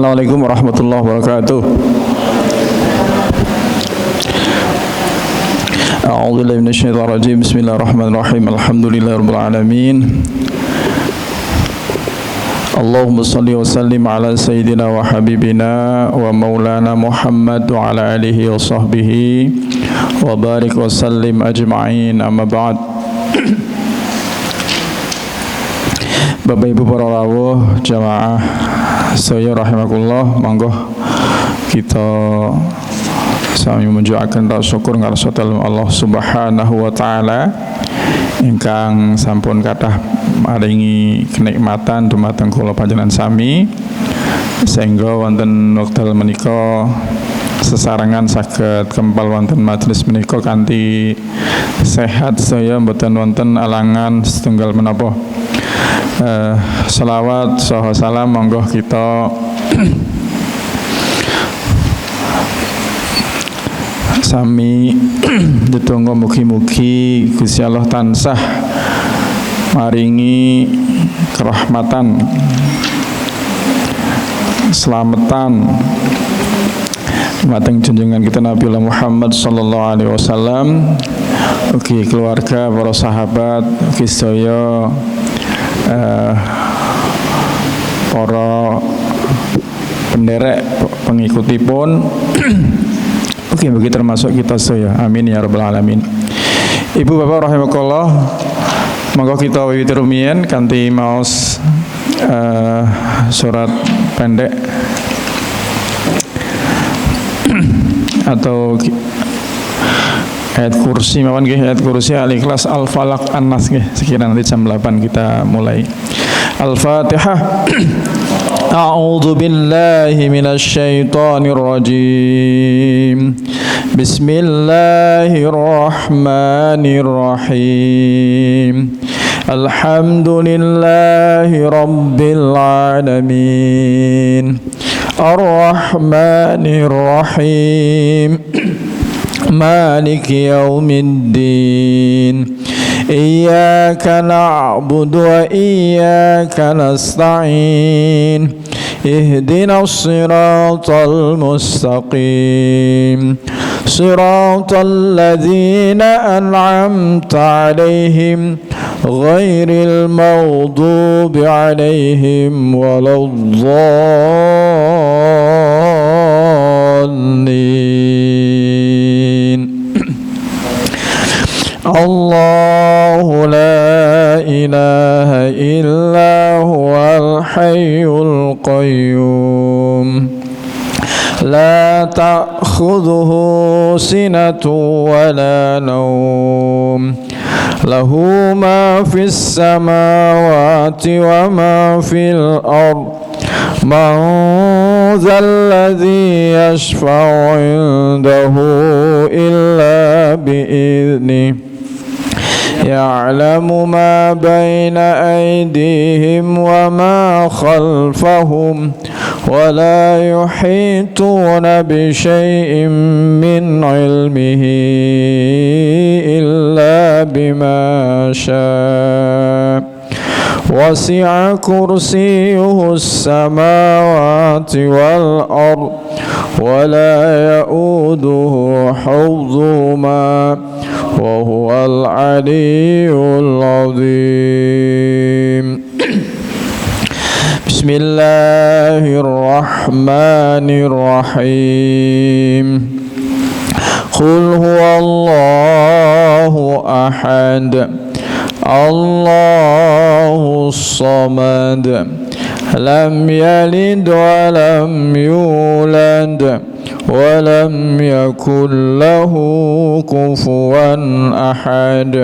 Assalamualaikum warahmatullahi wabarakatuh. A'udzubillahi minasyaitonir rajim. Bismillahirrahmanirrahim. Alhamdulillahirabbil alamin. Allahumma shalli wa sallim ala sayyidina wa habibina wa maulana Muhammad wa ala alihi wa sahbihi wa barik wa sallim ajma'in. Amma ba'd. Bapak Ibu para rawuh jamaah saya rahimakumullah, monggo kita sami menjuakan rasa syukur ngarsa dalem Allah Subhanahu wa taala ingkang sampun kathah maringi kenikmatan dumateng kula panjenengan sami sehingga wonten wekdal menika sesarengan saged kempal wonten majelis menika kanthi sehat saya mboten wonten alangan setunggal menapa. Salawat saha salam monggo kita sami ndedonga mugi-mugi Gusti Allah tansah maringi kerahmatan, selamatan mateng junjungan kita Nabi Muhammad sallallahu alaihi wasallam, ugi keluarga, para sahabat, ugi sedaya para penderek pengikutipun oke begitu termasuk kita saya, amin ya rabbal alamin. Ibu bapak rahimakumullah, monggo kita wiwiti rumiyin kanthi maos surat pendek atau ayat kursi mawon nggih, ayat kursi Al-Ikhlas, Al-Falaq, An-Nas nggih, sekira nanti jam 8 kita mulai. Al-Fatihah. A'udzu billahi minasy syaithanir rajim. Bismillahirrahmanirrahim. Alhamdulillahi rabbil alamin. Ar-Rahmanir Rahim. Maliki yaumiddin. Iyyaka na'budu wa iyyaka nasta'in. Ihdinas siratal mustaqim. Siratal ladzina an'amta 'alaihim ghairil maghdubi 'alaihim waladdallin. Allahu la ilaha illa huwal hayyul qayyum. La ta'khudhuhu sinatun wa la nawm. Lahu ma fis samawati wa ma fil ard. Man zalladhi yashfa'u 'indahu illa bi'idhnihi. Ya'lamu ma baina aydihim wa ma khalfahum wa la yuhituna bi syai'in min 'ilmihi illa bima syaa. Wasi'a kursiyyuhu as-samawati wal ard wa la ya'uduhu hifdhuhuma wa huwal 'aliyyul 'azim. Bismillahirrahmanirrahim. Qul huwallahu ahad. Allahus samad. Lam yalid wa lam yulad wa lam yakul lahu kufuwan ahad.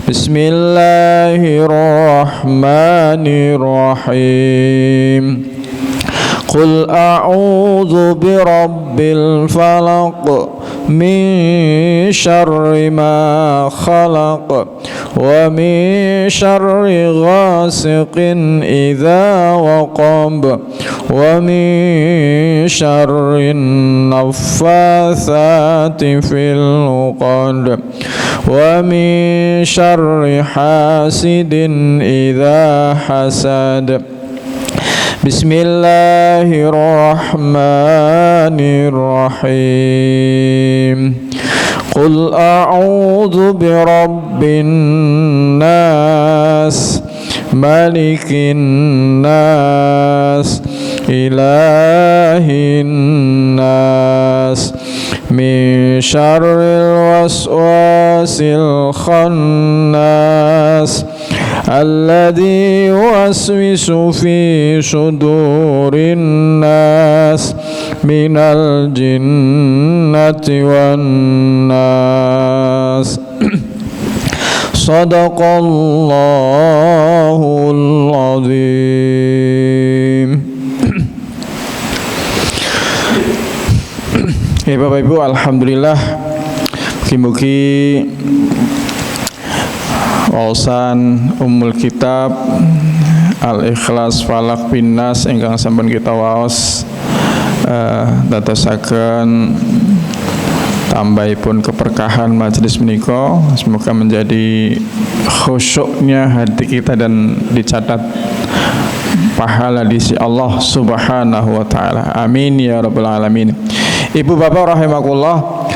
Bismillahirrahmanirrahim. Qul a'udzu birabbil falaq min syarri ma khalaq wa min syarri ghasiqin idza waqab wa min syarri naffatsati fil 'uqad wa min syarri hasidin idza hasad. Bismillahirrahmanirrahim. Qul a'udzu birabbin nas, malikin nas, ilahin nas, min syarril waswasil khannas, alladzi yuwaswisu fi sudurin nas, minal jinnati wan nas. Sadaqallahul azim. Bapak Ibu, alhamdulillah, mugi-mugi wawasan Ummul Kitab Al-Ikhlas Falaq bin Nas ingkang sampun kita waos dadosaken tambahipun keberkahan majelis menika, semoga menjadi khusyuknya hati kita dan dicatat pahala di sisi Allah Subhanahu wa taala. Amin ya rabbal alamin. Ibu bapak rahimakumullah,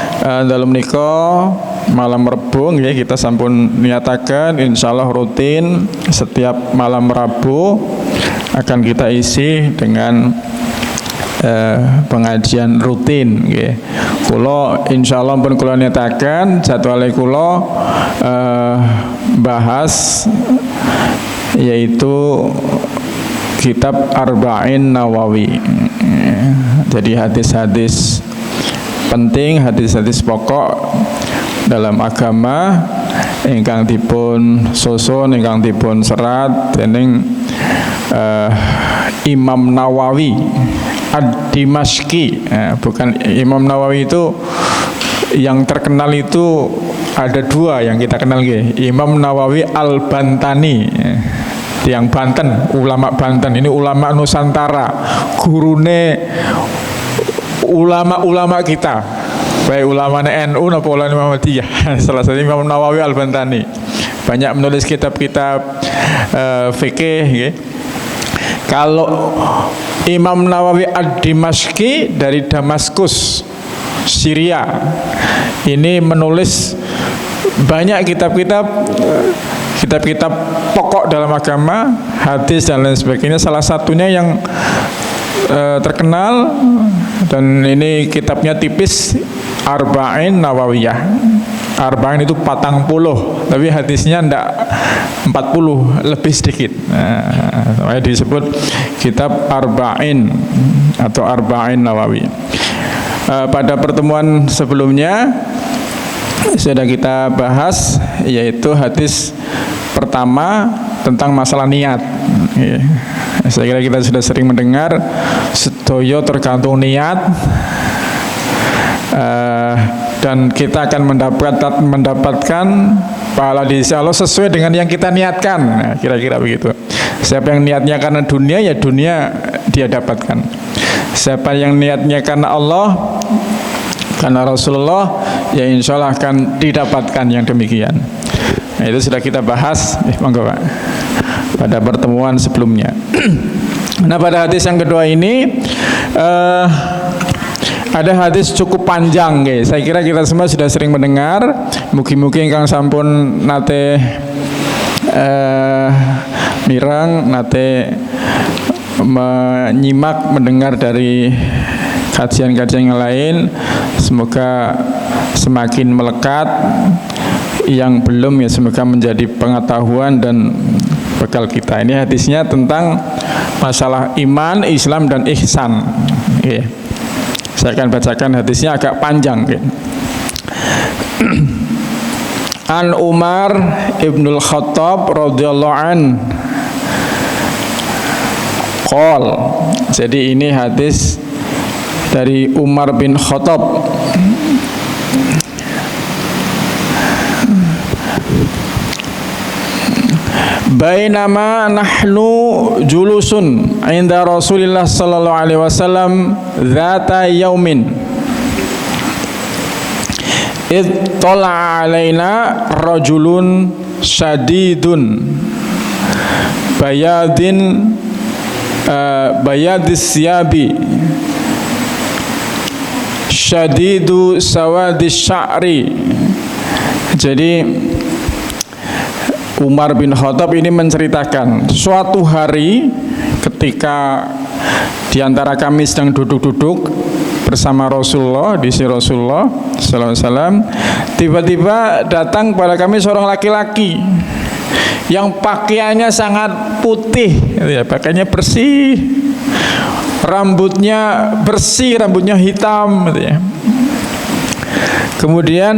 dalam menika malam Rabu ya, kita sampun niatakan insyaallah rutin setiap malam Rabu akan kita isi dengan pengajian rutin nggih. Kula insyaallah pun kula niatakan jadwale kula bahas yaitu kitab Arba'in Nawawi. Jadi hadis-hadis penting, hadis-hadis pokok dalam agama ingkang dipun susun, ingkang dipun serat dening Imam Nawawi Ad-Dimashqi. Bukan Imam Nawawi itu yang terkenal itu ada dua yang kita kenal nggih. Imam Nawawi Al-Bantani, yang Banten, ulama Banten. Ini ulama Nusantara, gurune ulama-ulama kita, baik ulama NU maupun ulama Muhammadiyah. Salah satu Imam Nawawi Al-Bantani, banyak menulis kitab-kitab fikih nggih. Kalau Imam Nawawi Ad-Dimashqi dari Damaskus, Syria, ini menulis banyak kitab-kitab pokok dalam agama, hadis dan lain sebagainya. Salah satunya yang terkenal dan ini kitabnya tipis, Arba'in Nawawiyah. Arba'in itu 40, tapi hadisnya ndak 40, lebih sedikit. Namanya disebut kitab Arba'in atau Arba'in Nawawi. Pada pertemuan sebelumnya sudah kita bahas, yaitu hadis pertama tentang masalah niat. Saya kira kita sudah sering mendengar sedaya tergantung niat, dan kita akan mendapatkan pahala di sisi Allah sesuai dengan yang kita niatkan. Nah, kira-kira begitu. Siapa yang niatnya karena dunia, ya dunia dia dapatkan. Siapa yang niatnya karena Allah, karena Rasulullah, ya insya Allah akan didapatkan yang demikian. Nah, itu sudah kita bahas, monggo Pak, pada pertemuan sebelumnya. Nah, pada hadis yang kedua ini ada hadis cukup panjang, guys. Saya kira kita semua sudah sering mendengar. Mugi-mugi ingkang sampun nate mirang, nate menyimak, mendengar dari kajian-kajian yang lain, semoga semakin melekat. Yang belum, ya semoga menjadi pengetahuan dan bekal kita. Ini hadisnya tentang masalah iman, Islam dan ihsan. Okay. Saya akan bacakan hadisnya, agak panjang. Okay. An Umar ibnul Khattab radhiyallahu an qol. Jadi ini hadis dari Umar bin Khattab. Bainama nahnu julusun inda Rasulillah sallallahu alaihi wasallam dzata yaumin id tala alaina rajulun syadidun bayadin bayadis siyabi syadidu sawadis sya'ri. Jadi Umar bin Khattab ini menceritakan suatu hari ketika di antara kami sedang duduk-duduk bersama Rasulullah, di sisi Rasulullah sallallahu alaihi wasallam, tiba-tiba datang kepada kami seorang laki-laki yang pakaiannya sangat putih, ya, pakaiannya bersih, rambutnya bersih, rambutnya hitam, gitu ya. Kemudian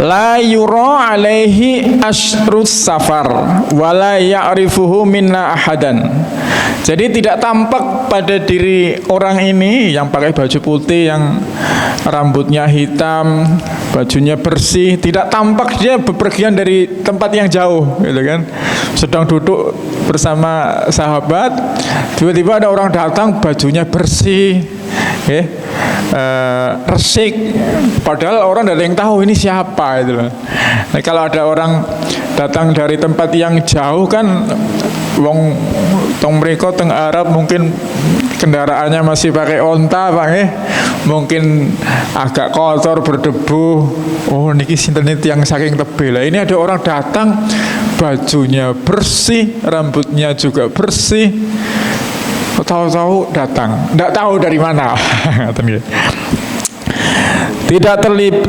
la yura alaihi asrus safar wala ya'rifuhu minna ahadan. Jadi tidak tampak pada diri orang ini yang pakai baju putih, yang rambutnya hitam, bajunya bersih, tidak tampak dia bepergian dari tempat yang jauh, gitu kan. Sedang duduk bersama sahabat, tiba-tiba ada orang datang, bajunya bersih, resik, padahal orang tidak ada yang tahu ini siapa itu. Nah, kalau ada orang datang dari tempat yang jauh kan, wong tong mriko teng Arab mungkin kendaraannya masih pakai onta, Pak, mungkin agak kotor, berdebu. Oh, niki sinten yang saking tebel. Ini ada orang datang, bajunya bersih, rambutnya juga bersih. Tahu-tahu datang, tidak tahu dari mana. Tidak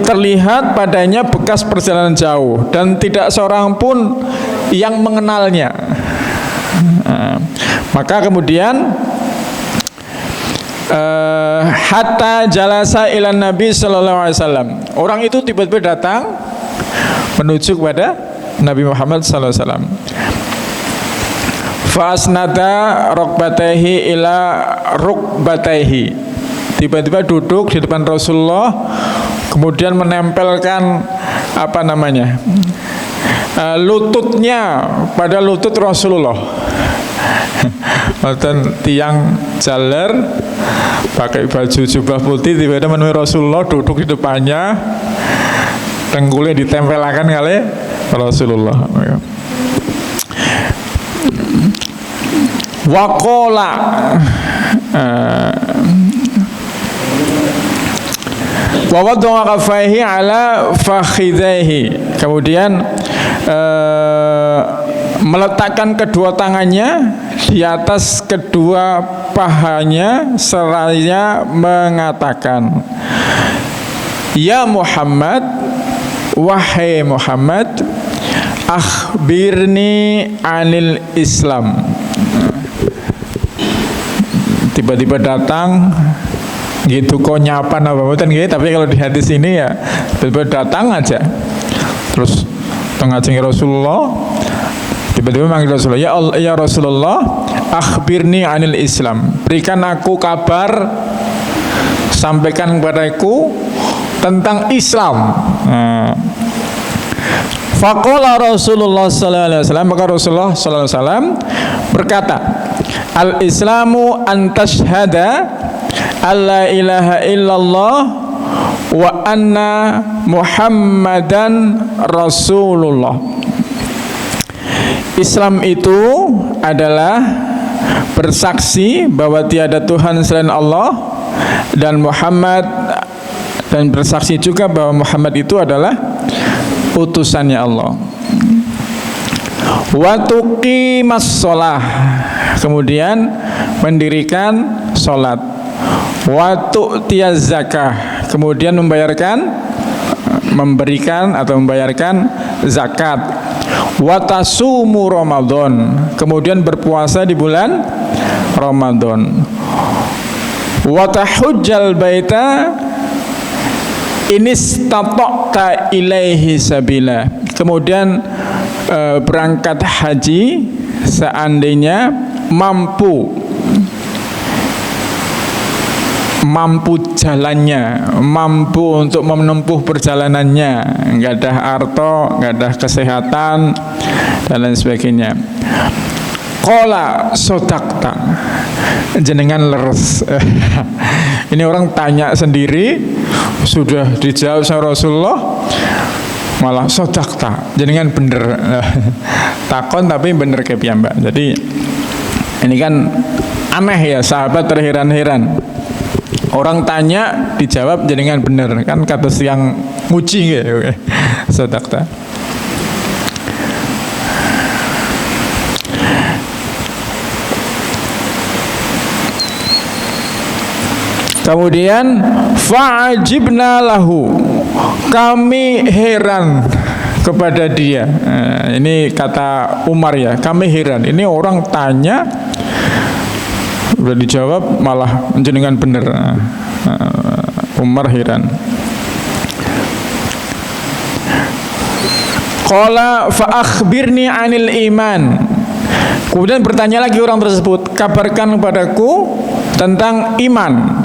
terlihat padanya bekas perjalanan jauh dan tidak seorang pun yang mengenalnya. Maka kemudian hatta jalasa ilan Nabi sallallahu alaihi wasallam. Orang itu tiba-tiba datang menuju kepada Nabi Muhammad sallallahu alaihi wasallam. Fasnada rukbatayhi ila rukbatayhi. Tiba-tiba duduk di depan Rasulullah, kemudian menempelkan lututnya pada lutut Rasulullah. Tiang jaler pakai baju jubah putih, tiba-tiba menemui Rasulullah, duduk di depannya, dengkulnya ditempelkan kali Rasulullah. Waqala wa wada'a kaffaihi ala fakhidaihi. Kemudian meletakkan kedua tangannya di atas kedua pahanya seraya mengatakan, ya Muhammad, wahai Muhammad, akhbirni anil Islam. Tiba-tiba datang gitu, kok nyapan apa bukan gitu, tapi kalau di hadis ini ya tiba-tiba datang aja, terus mengajengi Rasulullah, tiba-tiba manggil Rasulullah, ya Rasulullah, akhbirni anil Islam, berikan aku kabar, sampaikan kepadaku tentang Islam. Faqala Rasulullah sallallahu alaihi wasallam, maka Rasulullah sallallahu alaihi wasallam berkata, al-Islamu an tashhada alla ilaha illallah wa anna Muhammadan Rasulullah. Islam itu adalah bersaksi bahwa tiada Tuhan selain Allah dan bersaksi juga bahwa Muhammad itu adalah utusannya Allah. Wa tuqimas shalah, kemudian mendirikan salat. Wa tu'tiyaz zakah, kemudian memberikan atau membayarkan zakat. Wa tasumu Ramadan, kemudian berpuasa di bulan Ramadan. Wa tahujjal baita inistata'ta ilaihi sabila, kemudian berangkat haji seandainya mampu jalannya, mampu untuk menempuh perjalanannya, nggak ada harta, nggak ada kesehatan dan lain sebagainya. Qala sodakta, jenengan leres. Ini orang tanya sendiri, sudah dijawab sama Rasulullah, malah sodakta, jenengan bener. Takon tapi bener ke piyambak. Jadi ini kan aneh ya, sahabat terheran-heran. Orang tanya dijawab jenengan bener, kan kata siang nguci gitu. Sodakta. Kemudian fa'ajibna lahu, kami heran kepada dia. Ini kata Umar ya, kami heran. Ini orang tanya udah dijawab malah jenengan bener. Umar heran. Qala fa akhbirni 'anil iman. Kemudian bertanya lagi orang tersebut, kabarkan kepadaku tentang iman.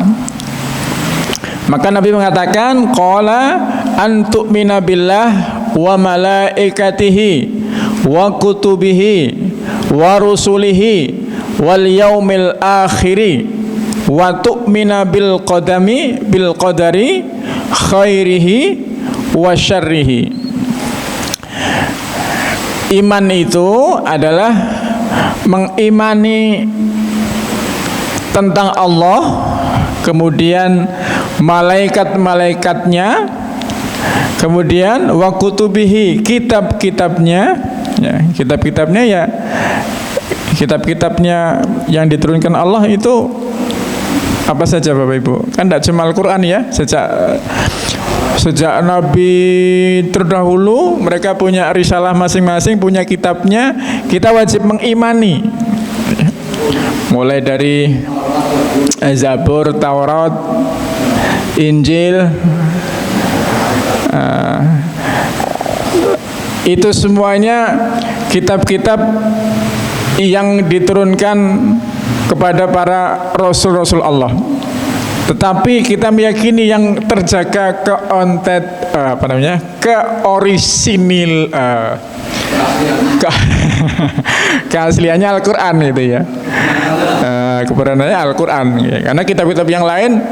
Maka Nabi mengatakan, qala an tu'mina billah wa malaikatihi wa kutubihi wa rusulihi wal yaumil akhiri wa tu'mina bil qadari khairihi wa syarrihi. Iman itu adalah mengimani tentang Allah, kemudian malaikat-malaikatnya, kemudian wa kutubihi, kitab-kitabnya, ya, kitab-kitabnya ya, kitab-kitabnya yang diturunkan Allah itu apa saja Bapak Ibu? Kan tidak cuma Al-Quran ya, sejak Nabi terdahulu mereka punya risalah masing-masing, punya kitabnya, kita wajib mengimani. Mulai dari Zabur, Taurat, Injil, itu semuanya kitab-kitab yang diturunkan kepada para rasul-rasul Allah. Tetapi kita meyakini yang terjaga keorisinil, keasliannya Al-Quran itu ya, keberadaannya Al-Quran ya. Karena kitab-kitab yang lain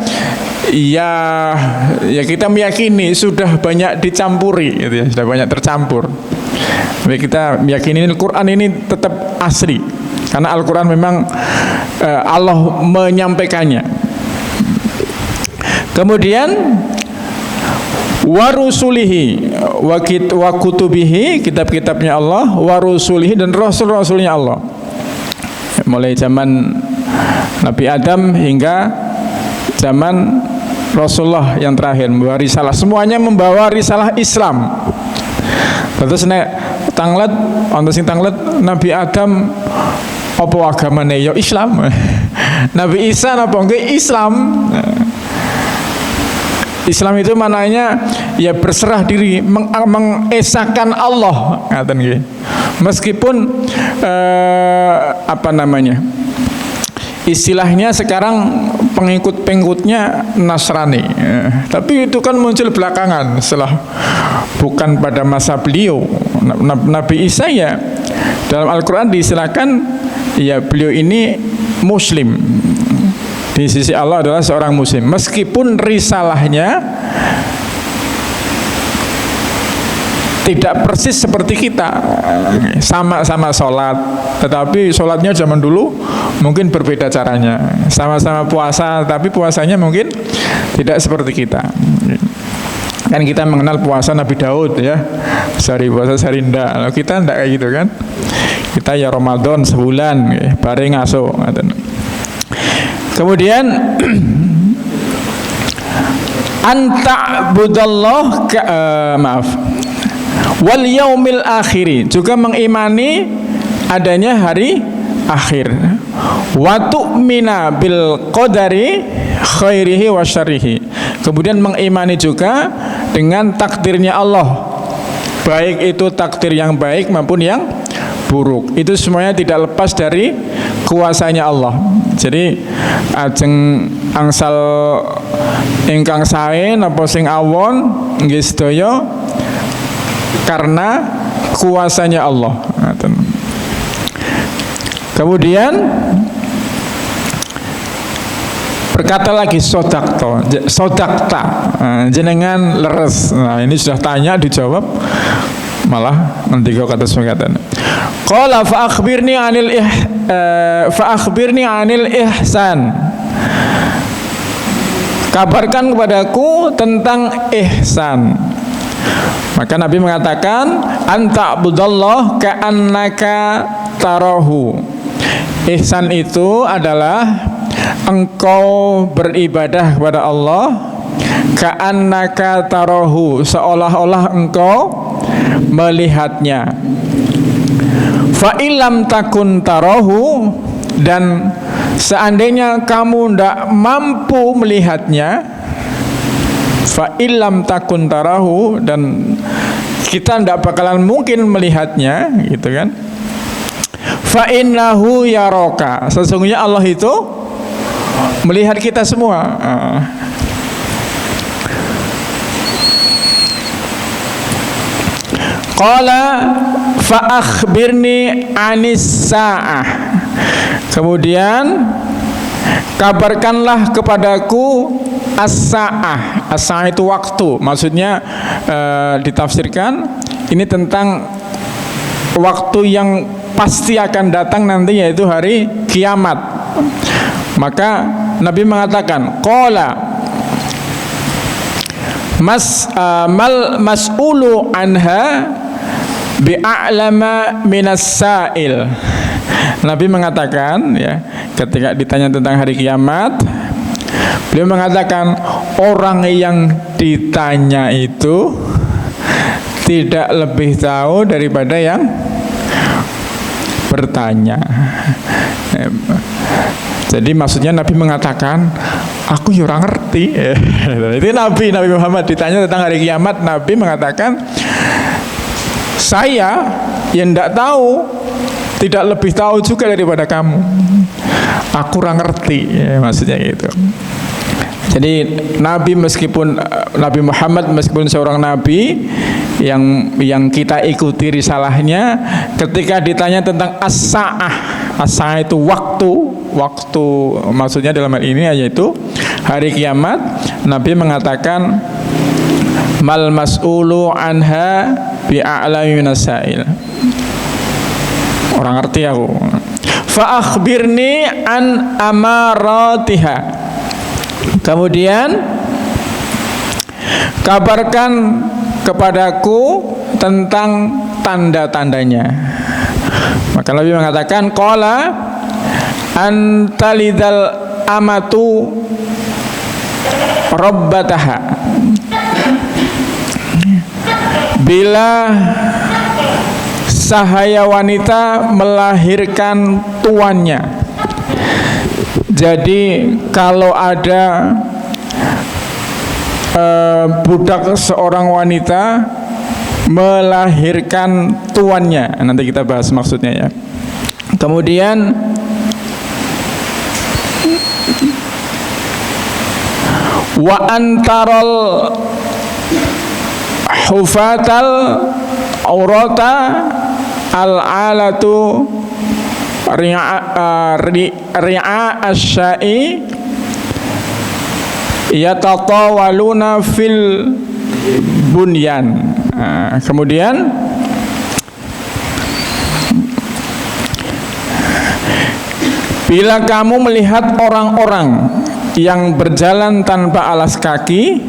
ya kita meyakini sudah banyak dicampuri gitu ya, sudah banyak tercampur. Tapi kita meyakini Al-Quran ini tetap asli karena Al-Quran memang Allah menyampaikannya. Kemudian warusulihi wa kutubihi, kitab-kitabnya Allah, warusulihi, dan rasul-rasulnya Allah. Mulai zaman Nabi Adam hingga zaman Rasulullah yang terakhir membawa risalah, semuanya membawa risalah Islam. Terus nek tanglet wonten sing tanglet Nabi Adam apa agamane ya Islam. Nabi Isa napa nggih Islam. Islam itu maknanya ya berserah diri, mengesahkan Allah, ngaten nggih. Meskipun apa namanya? Istilahnya sekarang pengikut-pengikutnya Nasrani. Tapi itu kan muncul belakangan setelah, bukan pada masa beliau. Nabi Isa ya dalam Al-Qur'an diistilahkan ya beliau ini muslim. Di sisi Allah adalah seorang muslim, meskipun risalahnya tidak persis seperti kita, sama-sama sholat, tetapi sholatnya zaman dulu mungkin berbeda caranya. Sama-sama puasa, tapi puasanya mungkin tidak seperti kita. Kan kita mengenal puasa Nabi Daud ya, sehari puasa sehari ndak. Kita ndak kayak gitu kan. Kita ya Ramadan sebulan, bareng ngaso. Kemudian anta'budallah wal yaumil akhiri, juga mengimani adanya hari akhir, wa tu'mina bil qadari khairihi wa syarrihi, kemudian mengimani juga dengan takdirnya Allah, baik itu takdir yang baik maupun yang buruk. Itu semuanya tidak lepas dari kuasanya Allah. Jadi ajeng angsal ingkang sae napa sing awon nggih sedaya karena kuasanya Allah. Kemudian berkata lagi sodakta, jenengan leres. Nah, ini sudah tanya dijawab, malah nanti kau kata semangatan. Qala fa akhbirni anil ihsan. Kabarkan kepadaku tentang ihsan. Maka Nabi mengatakan anta abudallah ka'annaka tarahu. Ihsan itu adalah engkau beribadah kepada Allah ka'annaka tarahu, seolah-olah engkau melihatnya. Fa illam takun tarahu, dan seandainya kamu tidak mampu melihatnya, fa illam takun tarahu, dan kita tidak bakalan mungkin melihatnya, gitu kan? Fa innahu yaraka, sesungguhnya Allah itu melihat kita semua. Qala fa akhbirni anis sa'ah. Kemudian kabarkanlah kepadaku as-sa'ah. As-sa'ah itu waktu. Maksudnya ditafsirkan ini tentang waktu yang pasti akan datang nanti, yaitu hari kiamat. Maka Nabi mengatakan, qala mal mas'ulu anha bi'a'lama minas sa'il. Nabi mengatakan, ya, ketika ditanya tentang hari kiamat, beliau mengatakan orang yang ditanya itu tidak lebih tahu daripada yang bertanya. Jadi maksudnya Nabi mengatakan, aku ya ora ngerti. Itu Nabi Muhammad ditanya tentang hari kiamat, Nabi mengatakan, saya yang tidak tahu, tidak lebih tahu juga daripada kamu. Aku ora ngerti, ya, maksudnya gitu. Jadi Nabi Muhammad meskipun seorang nabi yang kita ikuti risalahnya, ketika ditanya tentang as-sa'ah itu waktu, maksudnya dalam hal ini yaitu hari kiamat, Nabi mengatakan mal mas'ulu anha bi'a'lami minas sa'il. Orang ngerti aku. Fa akhbirni an amaratiha. Kemudian kabarkan kepadaku tentang tanda-tandanya. Maka Nabi mengatakan, qala antalidal amatu rabbataha. Bila sahaya wanita melahirkan tuannya. Jadi kalau ada budak seorang wanita melahirkan tuannya, nanti kita bahas maksudnya, ya. Kemudian wa antarol hufatal aurata al-alatu ri'a asyai yatatawaluna fil bunyan. Kemudian bila kamu melihat orang-orang yang berjalan tanpa alas kaki,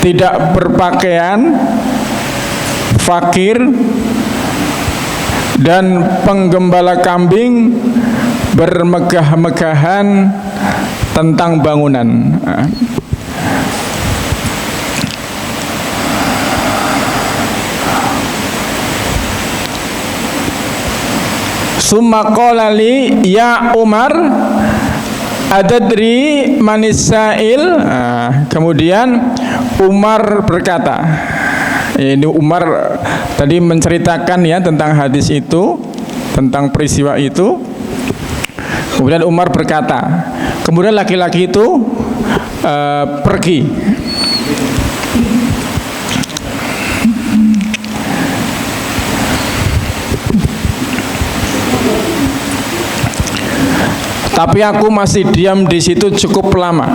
tidak berpakaian, fakir, dan penggembala kambing bermegah-megahan tentang bangunan. Summa qala li ya Umar adadri manis sa'il. Kemudian Umar berkata, ini Umar tadi menceritakan, ya, tentang hadis itu, tentang peristiwa itu. Kemudian Umar berkata, kemudian laki-laki itu pergi. tapi aku masih diam di situ cukup lama.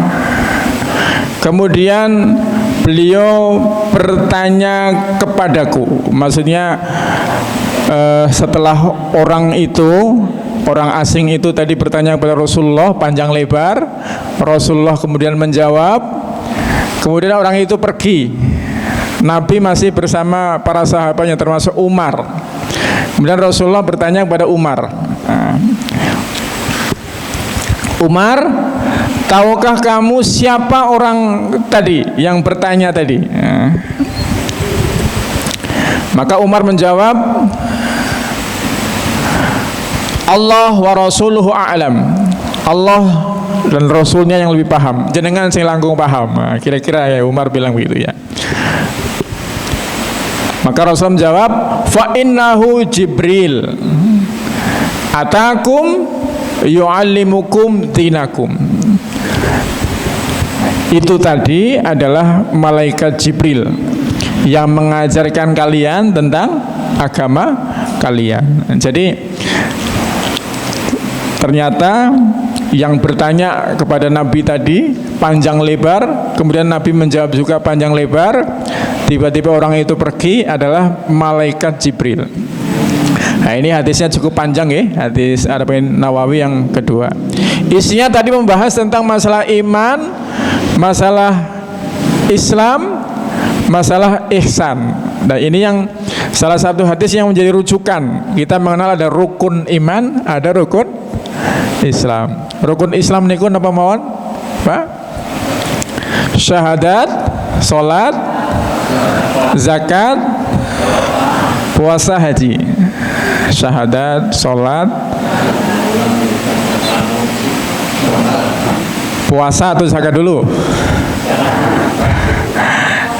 Kemudian beliau bertanya kepadaku, maksudnya setelah orang asing itu tadi bertanya kepada Rasulullah panjang lebar, Rasulullah kemudian menjawab, kemudian orang itu pergi. Nabi masih bersama para sahabatnya termasuk Umar. Kemudian Rasulullah bertanya kepada Umar, Umar, tahukah kamu siapa orang tadi yang bertanya tadi? Maka Umar menjawab, Allah wa rasuluhu a'lam. Allah dan Rasulnya yang lebih paham. Jenengan sing langkung paham. Kira-kira ya Umar bilang begitu ya. Maka Rasul menjawab, fa innahu Jibril atakum yu'allimukum dinakum. Itu tadi adalah malaikat Jibril yang mengajarkan kalian tentang agama kalian. Jadi ternyata yang bertanya kepada Nabi tadi panjang lebar, kemudian Nabi menjawab juga panjang lebar, tiba-tiba orang itu pergi adalah malaikat Jibril. Nah ini hadisnya cukup panjang ya, hadis Arba'in Nawawi yang kedua. Isinya tadi membahas tentang masalah iman, masalah Islam, masalah ihsan. Nah ini yang salah satu hadis yang menjadi rujukan. Kita mengenal ada rukun iman, ada rukun Islam. Rukun Islam niku napa mawon? Pak? Syahadat, salat, zakat, puasa, haji. Syahadat, salat, puasa atau zakat dulu?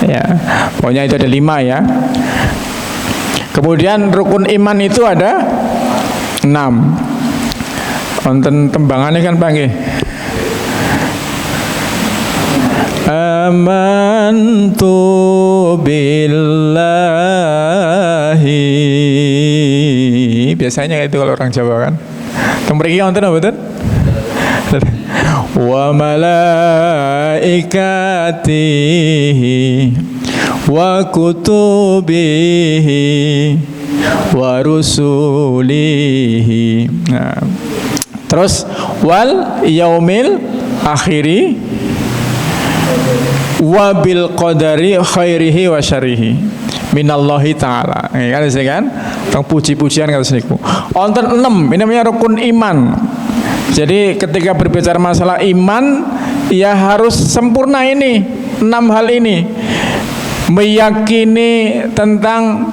Ya, pokoknya itu ada 5 ya. Kemudian rukun iman itu ada 6. Konten tembangannya kan panggil amantu billahi. Biasanya itu kalau orang Jawa kan. Tembriki konten apa betul? Wa malaikatihi wa kutubihi wa rusulihi. Nah, terus wal yaumil akhiri wa bil qadari khairihi wa syarrihi minallahi ta'ala. Kan sih kan? Tentang puji-pujian kata niku. Wonten 6, ini namanya rukun iman. Jadi ketika berbicara masalah iman, ya harus sempurna ini 6 hal ini. Meyakini tentang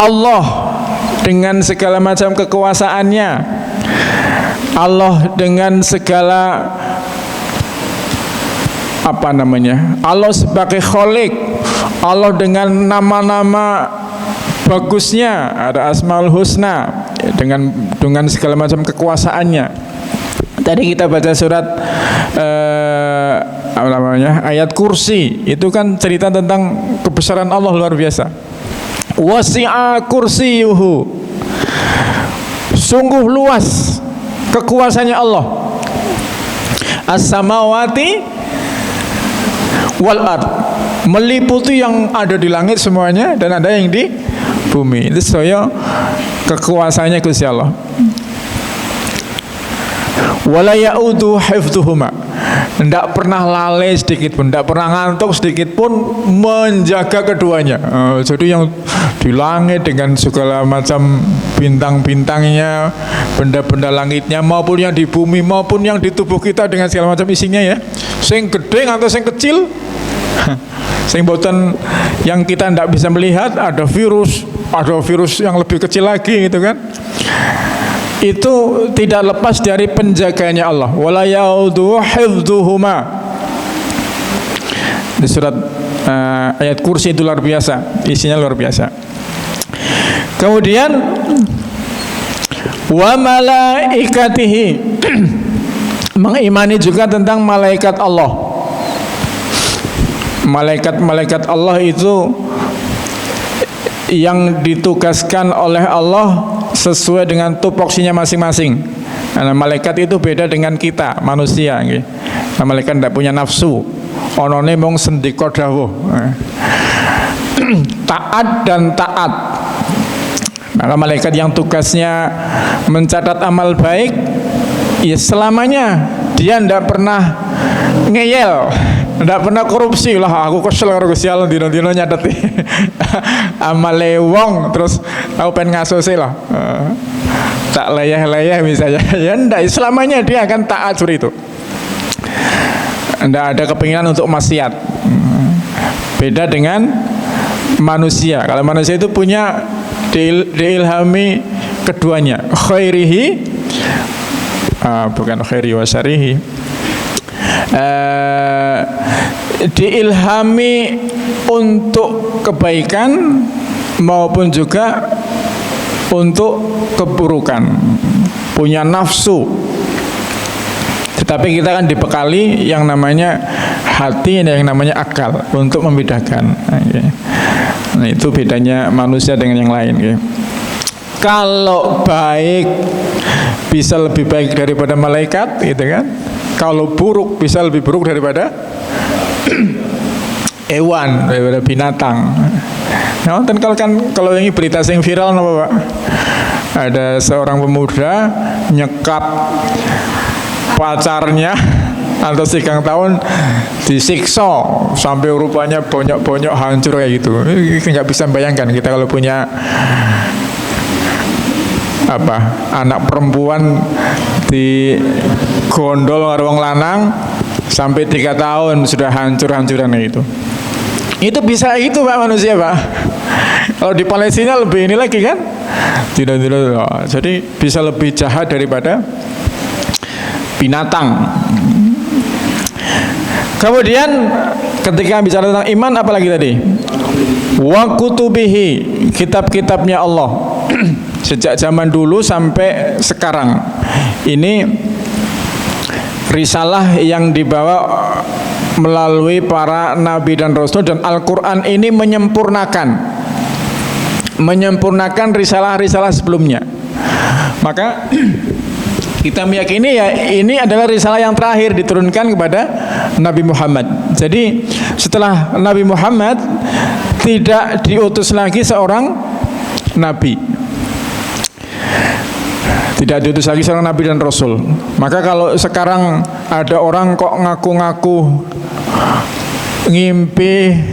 Allah dengan segala macam kekuasaannya, Allah dengan segala Allah sebagai Khalik, Allah dengan nama-nama bagusnya, ada Asmaul Husna dengan segala macam kekuasaannya. Tadi kita baca surat ayat kursi, itu kan cerita tentang kebesaran Allah luar biasa. Wasi'a kursiyuhu, sungguh luas kekuasaannya Allah. As-samawati wal ard, meliputi yang ada di langit semuanya dan ada yang di bumi. Itu saya kekuasaannya Gusti Allah. Wala ya'udu hifdzuhuma, tidak pernah lalai sedikit pun, tidak pernah ngantuk sedikit pun menjaga keduanya. Jadi yang di langit dengan segala macam bintang-bintangnya, benda-benda langitnya, maupun yang di bumi, maupun yang di tubuh kita dengan segala macam isinya ya, sing gede atau sing kecil, sing boten yang kita tidak bisa melihat, ada virus yang lebih kecil lagi gitu kan. Itu tidak lepas dari penjagaannya Allah. Wala ya'udu hifdzuhuma. Di surat ayat kursi itu luar biasa, isinya luar biasa. Kemudian wa malaikatihi, mengimani juga tentang malaikat Allah. Malaikat-malaikat Allah itu yang ditugaskan oleh Allah sesuai dengan tupoksinya masing-masing. Nah, malaikat itu beda dengan kita manusia. Nah, malaikat tidak punya nafsu. Onone mung sendika dawuh. Taat dan taat. Maka malaikat yang tugasnya mencatat amal baik, ya selamanya dia tidak pernah ngeyel, tidak pernah korupsi. Lah aku kesel karo Gusti Allah dino-dino nyateti amale wong terus aku pengen ngasose lah. Tak leyeh-leyeh misalnya. Ya ndak, selamanya dia akan taat seperti itu. Ndak ada kepinginan untuk maksiat. Beda dengan manusia. Kalau manusia itu punya diilhami keduanya, khairihi bukan khairi wa syarihi, diilhami untuk kebaikan maupun juga untuk keburukan, punya nafsu. Tetapi kita kan dibekali yang namanya hati dan yang namanya akal untuk membedakan. Nah, itu bedanya manusia dengan yang lain. Kalau baik bisa lebih baik daripada malaikat, gitu kan? Kalau buruk bisa lebih buruk daripada hewan, daripada binatang. Nah, kalau ini berita yang viral, apa Pak? Ada seorang pemuda nyekap pacarnya atau 3 tahun disiksa sampai rupanya bonyok-bonyok hancur kayak gitu. Nggak bisa bayangkan kita kalau punya anak perempuan di gondol karo wong lanang sampai 3 tahun sudah hancur-hancuran itu. Itu bisa itu Pak manusia Pak. Kalau di Palestina lebih ini lagi kan? Tidak. Jadi bisa lebih jahat daripada binatang. Kemudian ketika bicara tentang iman, apalagi tadi? Wa kutubihi, kitab-kitabnya Allah. Sejak zaman dulu sampai sekarang. Ini risalah yang dibawa melalui para nabi dan rasul, dan Al-Quran ini menyempurnakan risalah-risalah sebelumnya. Maka kita meyakini ya ini adalah risalah yang terakhir diturunkan kepada Nabi Muhammad. Jadi setelah Nabi Muhammad tidak diutus lagi seorang nabi. Tidak diutus lagi seorang nabi dan rasul. Maka kalau sekarang ada orang kok ngaku-ngaku ngimpi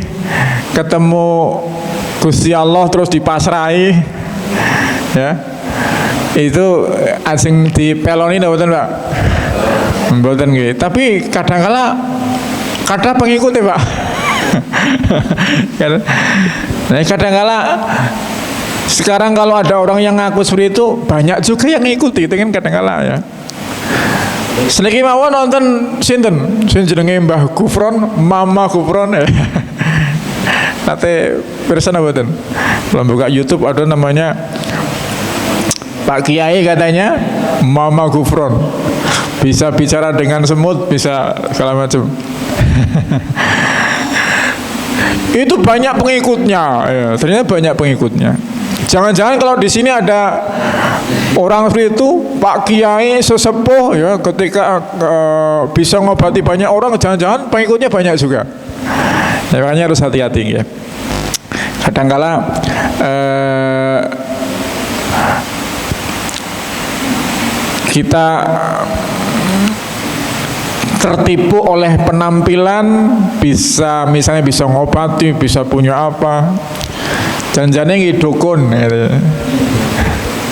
ketemu Gusti Allah terus dipasrahi, ya, itu asing dipeloni mboten Pak? Mboten nggih. Tapi kadang-kala kada pengikut ya Pak. Nah, kadang-kala sekarang kalau ada orang yang ngaku seperti itu banyak juga yang ngikuti, itu kan kadang-kala ya. Seniki mawon nonton sinten? Sing jenenge Mbah Gufron, Mama Gufron ya. Nate pirsa mboten? Kalau buka YouTube ada namanya Pak Kiai katanya Mama Gufron, bisa bicara dengan semut, bisa segala macam. Itu banyak pengikutnya, ya, ternyata banyak pengikutnya. Jangan-jangan kalau di sini ada orang seperti itu, Pak Kiai sesepuh, ya, ketika bisa ngobati banyak orang, jangan-jangan pengikutnya banyak juga. Ya, makanya harus hati-hati ya. Kadang-kala kita tertipu oleh penampilan, bisa misalnya bisa ngobati, bisa punya apa, janjane nggih dukun, gitu.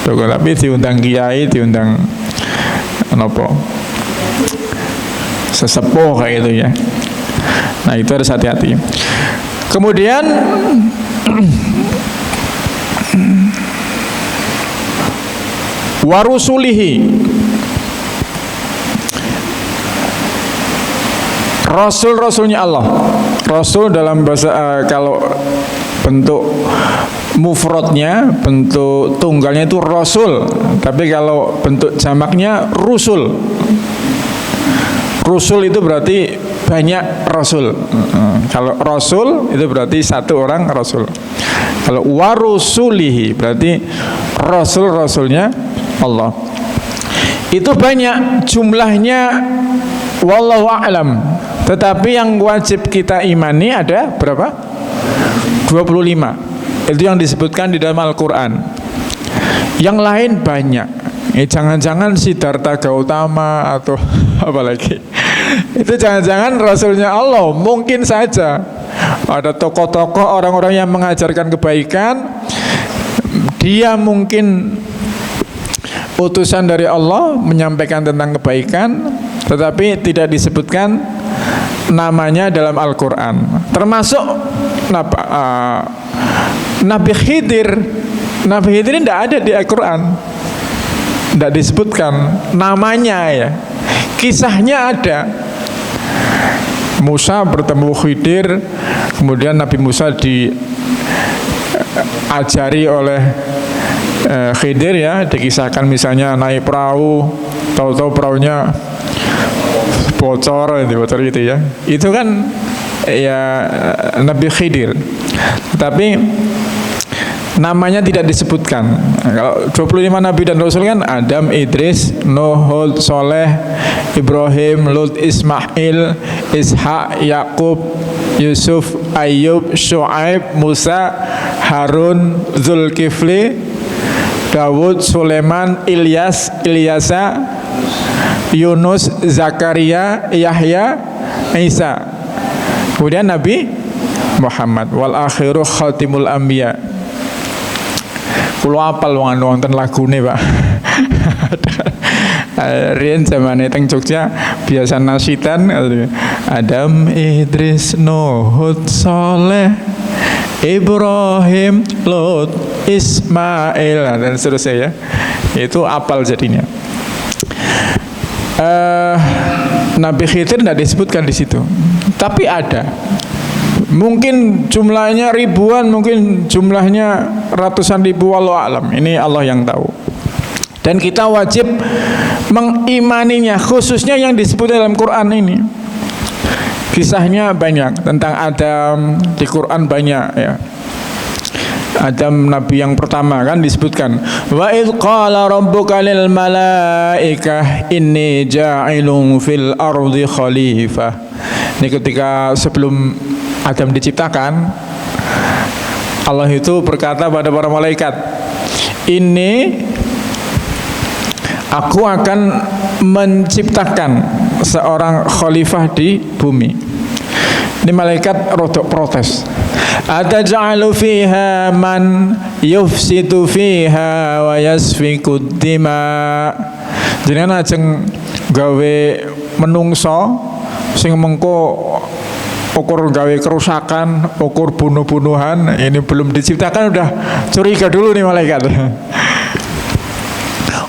Dukun tapi diundang kiai, diundang apa sesepuh kayak gitu ya. Nah itu harus hati-hati. Kemudian warusulihi, rasul-rasulnya Allah. Rasul dalam bahasa kalau bentuk mufradnya, bentuk tunggalnya itu rasul, tapi kalau bentuk jamaknya rusul. Rusul itu berarti banyak rasul. Kalau rasul itu berarti satu orang rasul. Kalau warusulihi berarti rasul-rasulnya Allah. Itu banyak jumlahnya, wallahu a'lam. Tetapi yang wajib kita imani ada berapa? 25. Itu yang disebutkan di dalam Al-Quran. Yang lain banyak. Jangan-jangan Siddhartha Gautama atau apalagi. Itu jangan-jangan rasulnya Allah. Mungkin saja ada tokoh-tokoh orang-orang yang mengajarkan kebaikan. Dia mungkin utusan dari Allah menyampaikan tentang kebaikan, tetapi tidak disebutkan namanya dalam Al-Quran. Termasuk Nabi Khidir. Nabi Khidir tidak ada di Al-Quran, tidak disebutkan namanya ya. Kisahnya ada. Musa bertemu Khidir, kemudian Nabi Musa diajari oleh Khidir ya, dikisahkan misalnya naik perahu, tahu-tahu perahunya bocor gitu ya. Itu kan ya Nabi Khidir. Tapi namanya tidak disebutkan. Kalau 25 Nabi dan Rasul kan Adam, Idris, Nuh, Hud, Soleh, Ibrahim, Lut, Ismail, Ishak, Yakub, Yusuf, Ayub, Syuaib, Musa, Harun, Zulkifli, Dawud, Sulaiman, Ilyas, Ilyasa, Yunus, Zakaria, Yahya, Isa. Kemudian Nabi Muhammad. Wal akhiru khatimul anbiya. Kulo apal wonten lagune, Pak. Riyen zamane teng Jogja biasa nasitan Adam, Idris, Nuh, Hud, Saleh, Ibrahim, Lut, Ismail dan seterusnya ya. Itu apal jadinya. Nabi Khidir tidak disebutkan di situ, tapi ada. Mungkin jumlahnya ribuan, mungkin jumlahnya ratusan ribu, wallahu alam. Ini Allah yang tahu. Dan kita wajib mengimaninya, khususnya yang disebut dalam Quran ini. Kisahnya banyak tentang Adam di Quran banyak ya. Adam nabi yang pertama kan disebutkan. Wa idz qala rabbuka lil malaikah inni ja'ilun fil ardi khalifah. Ini ketika sebelum Adam diciptakan, Allah itu berkata pada para malaikat, ini aku akan menciptakan seorang khalifah di bumi. Ini malaikat rodok protes. Ataj'alu fiha man yufsidu fiha wa yasfikud dima. Jenengan ajeng gawe menungso sing mengko ukur gawe kerusakan, ukur bunuh-bunuhan. Ini belum diciptakan udah curiga dulu nih malaikat.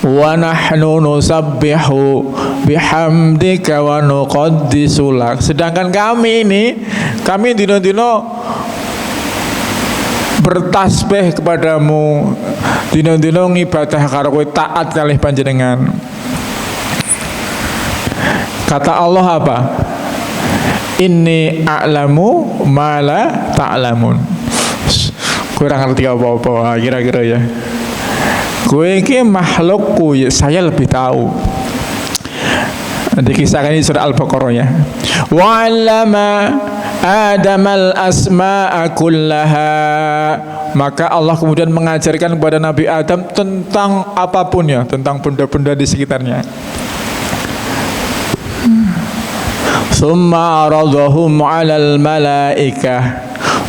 Wa nahnu nusabbihu bihamdika wa nuqaddisu lak. Sedangkan kami dino-dino bertasbih kepadamu, dino-dino ngibadah karo kowe, taat kalih panjenengan. Kata Allah apa? Inni a'lamu ma la ta'lamun. Kurang ngerti apa-apa kira-kira ya. Gue ini makhlukku, saya lebih tahu. Dikisahkan di surah Al-Baqarah ya. Wa 'allama Adam al-asma'a kullaha. Maka Allah kemudian mengajarkan kepada Nabi Adam tentang apapun ya, tentang benda-benda di sekitarnya. Summa aradahum 'alal malaikah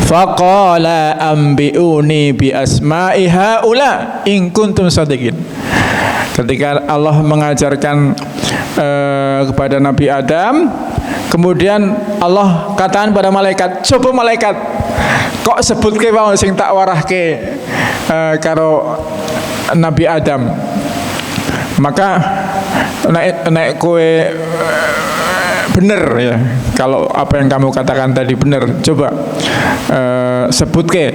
faqala anbi'uni bi asma'i haula in kuntum shadiqin. Ketika Allah mengajarkan kepada Nabi Adam, kemudian Allah katakan pada malaikat, coba malaikat, kok sebutke wae sing tak warahke karo Nabi Adam. Maka nek kowe benar ya, kalau apa yang kamu katakan tadi benar, coba sebutke.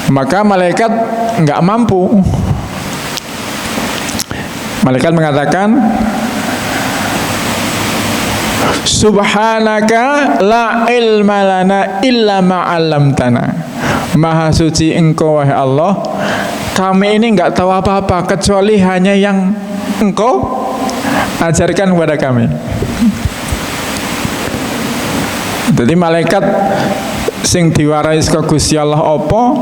Maka malaikat nggak mampu. Malaikat mengatakan, Subhanaka la ilma lana illa ma 'allamtana. Maha suci Engkau wahai Allah, kami ini nggak tahu apa-apa kecuali hanya yang engkau ajarkan kepada kami. Jadi malaikat sing diwarai saka Gusti Allah apa,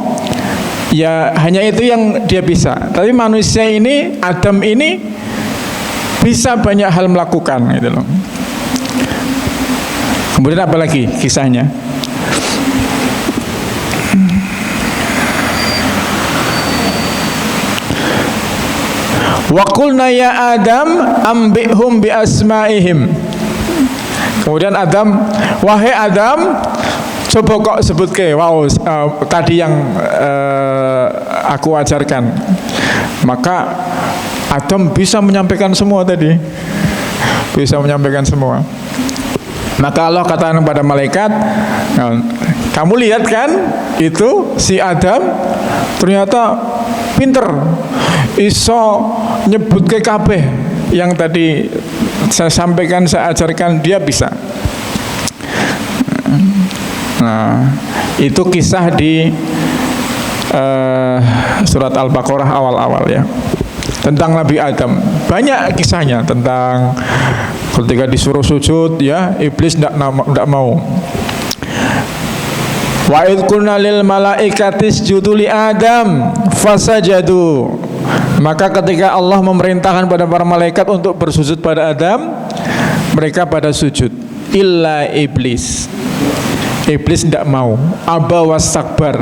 ya hanya itu yang dia bisa. Tapi manusia ini, Adam ini bisa banyak hal melakukan gitu loh. Kemudian apa lagi kisahnya? Wa qulna ya Adam ambihum bi asmaihim. Kemudian Adam, wahai Adam, coba kok sebutke, wow, tadi yang aku ajarkan. Maka Adam bisa menyampaikan semua tadi, bisa menyampaikan semua. Maka Allah katakan kepada malaikat, kamu lihat kan itu si Adam ternyata pinter, iso nyebut ke kabeh yang tadi saya sampaikan, saya ajarkan, dia bisa. Nah, itu kisah di surat Al-Baqarah awal-awal ya, tentang Nabi Adam. Banyak kisahnya tentang ketika disuruh sujud ya, iblis tidak mau. Wa idh qulna lil malaikati isjudu li Adam fasajadu. Maka ketika Allah memerintahkan pada para malaikat untuk bersujud pada Adam, mereka pada sujud. Illa iblis. Iblis tidak mau. Aba wastakbar,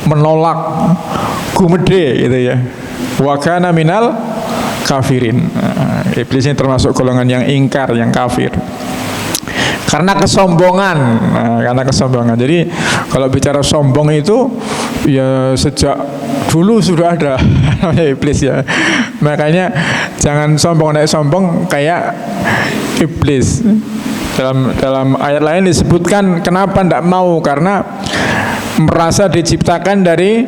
menolak, gumede gitu ya. Wa kana minal kafirin. Iblis ini termasuk golongan yang ingkar, yang kafir. Karena kesombongan. Karena kesombongan. Jadi kalau bicara sombong itu ya sejak dulu sudah ada iblis ya. Makanya jangan sombong, naik sombong kayak iblis. Dalam ayat lain disebutkan kenapa tidak mau, karena merasa diciptakan dari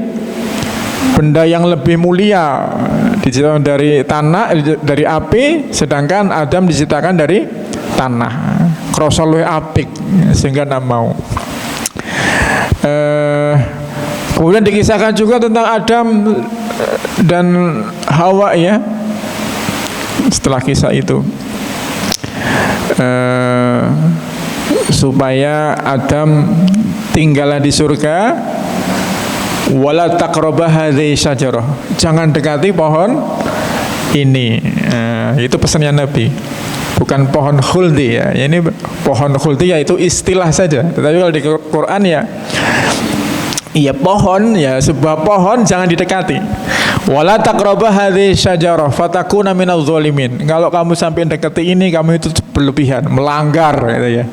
benda yang lebih mulia, diciptakan dari tanah, dari api, sedangkan Adam diciptakan dari tanah, krasa luwih apik, sehingga tidak mau. Kemudian dikisahkan juga tentang Adam dan Hawa ya. Setelah kisah itu, supaya Adam tinggallah di surga, wala taqraba hadhihi syajarah, jangan dekati pohon ini. Itu pesannya Nabi, bukan pohon khuldi ya. Ini pohon khuldi yaitu istilah saja, tetapi kalau di Quran ya, iya pohon ya, sebuah pohon jangan didekati. Wala taqraba hadhihi syajarah fatakuna minadh dhalimin. Kalau kamu sampai dekati ini, kamu itu berlebihan, melanggar gitu ya.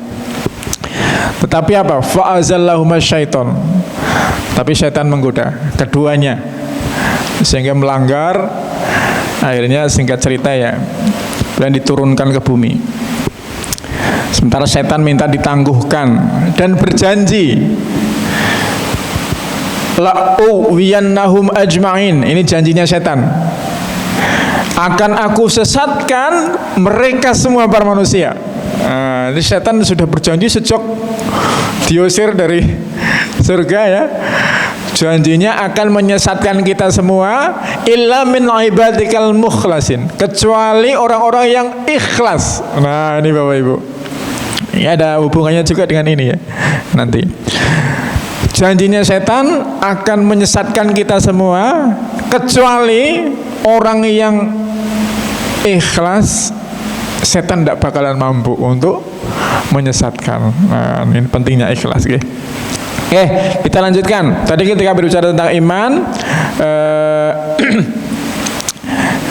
Tetapi apa? Fa'azallahuma syaiton. Tapi syaitan menggoda keduanya sehingga melanggar. Akhirnya singkat cerita ya, dan diturunkan ke bumi. Sementara syaitan minta ditangguhkan dan berjanji, la'uwiyannahum ajma'in. Ini janjinya setan, akan aku sesatkan mereka semua para manusia. Ini setan sudah berjanji sejak diusir dari surga ya, janjinya akan menyesatkan kita semua, illa min ibadikal mukhlasin, kecuali orang-orang yang ikhlas. Nah ini Bapak Ibu, ini ada hubungannya juga dengan ini ya nanti. Janjinya setan akan menyesatkan kita semua kecuali orang yang ikhlas. Setan tidak bakalan mampu untuk menyesatkan. Nah, ini pentingnya ikhlas. Oke, kita lanjutkan. Tadi ketika berbicara tentang iman,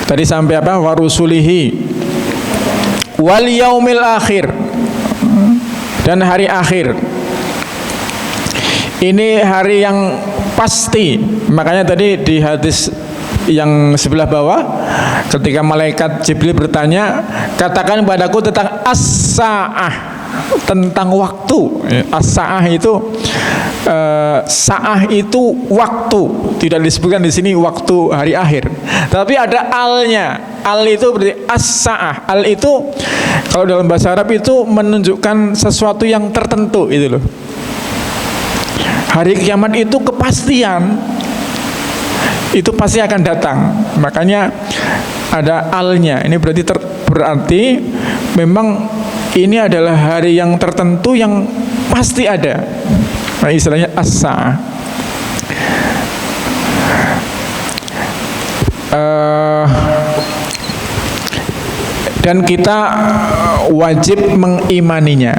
tadi sampai apa? Warusulihi wal yaumil akhir, dan hari akhir. Ini hari yang pasti. Makanya tadi di hadis yang sebelah bawah, ketika malaikat Jibril bertanya, katakan padaku tentang as-sa'ah, tentang waktu. As-sa'ah itu sa'ah itu waktu, tidak disebutkan di sini waktu hari akhir, tapi ada alnya. Al itu berarti as-sa'ah. Al itu kalau dalam bahasa Arab itu menunjukkan sesuatu yang tertentu itu loh. Hari kiamat itu kepastian. itu pasti akan datang. Makanya ada alnya. Ini berarti memang ini adalah hari yang tertentu yang pasti ada. Nah, istilahnya as-sa'ah. Dan kita wajib mengimaninya.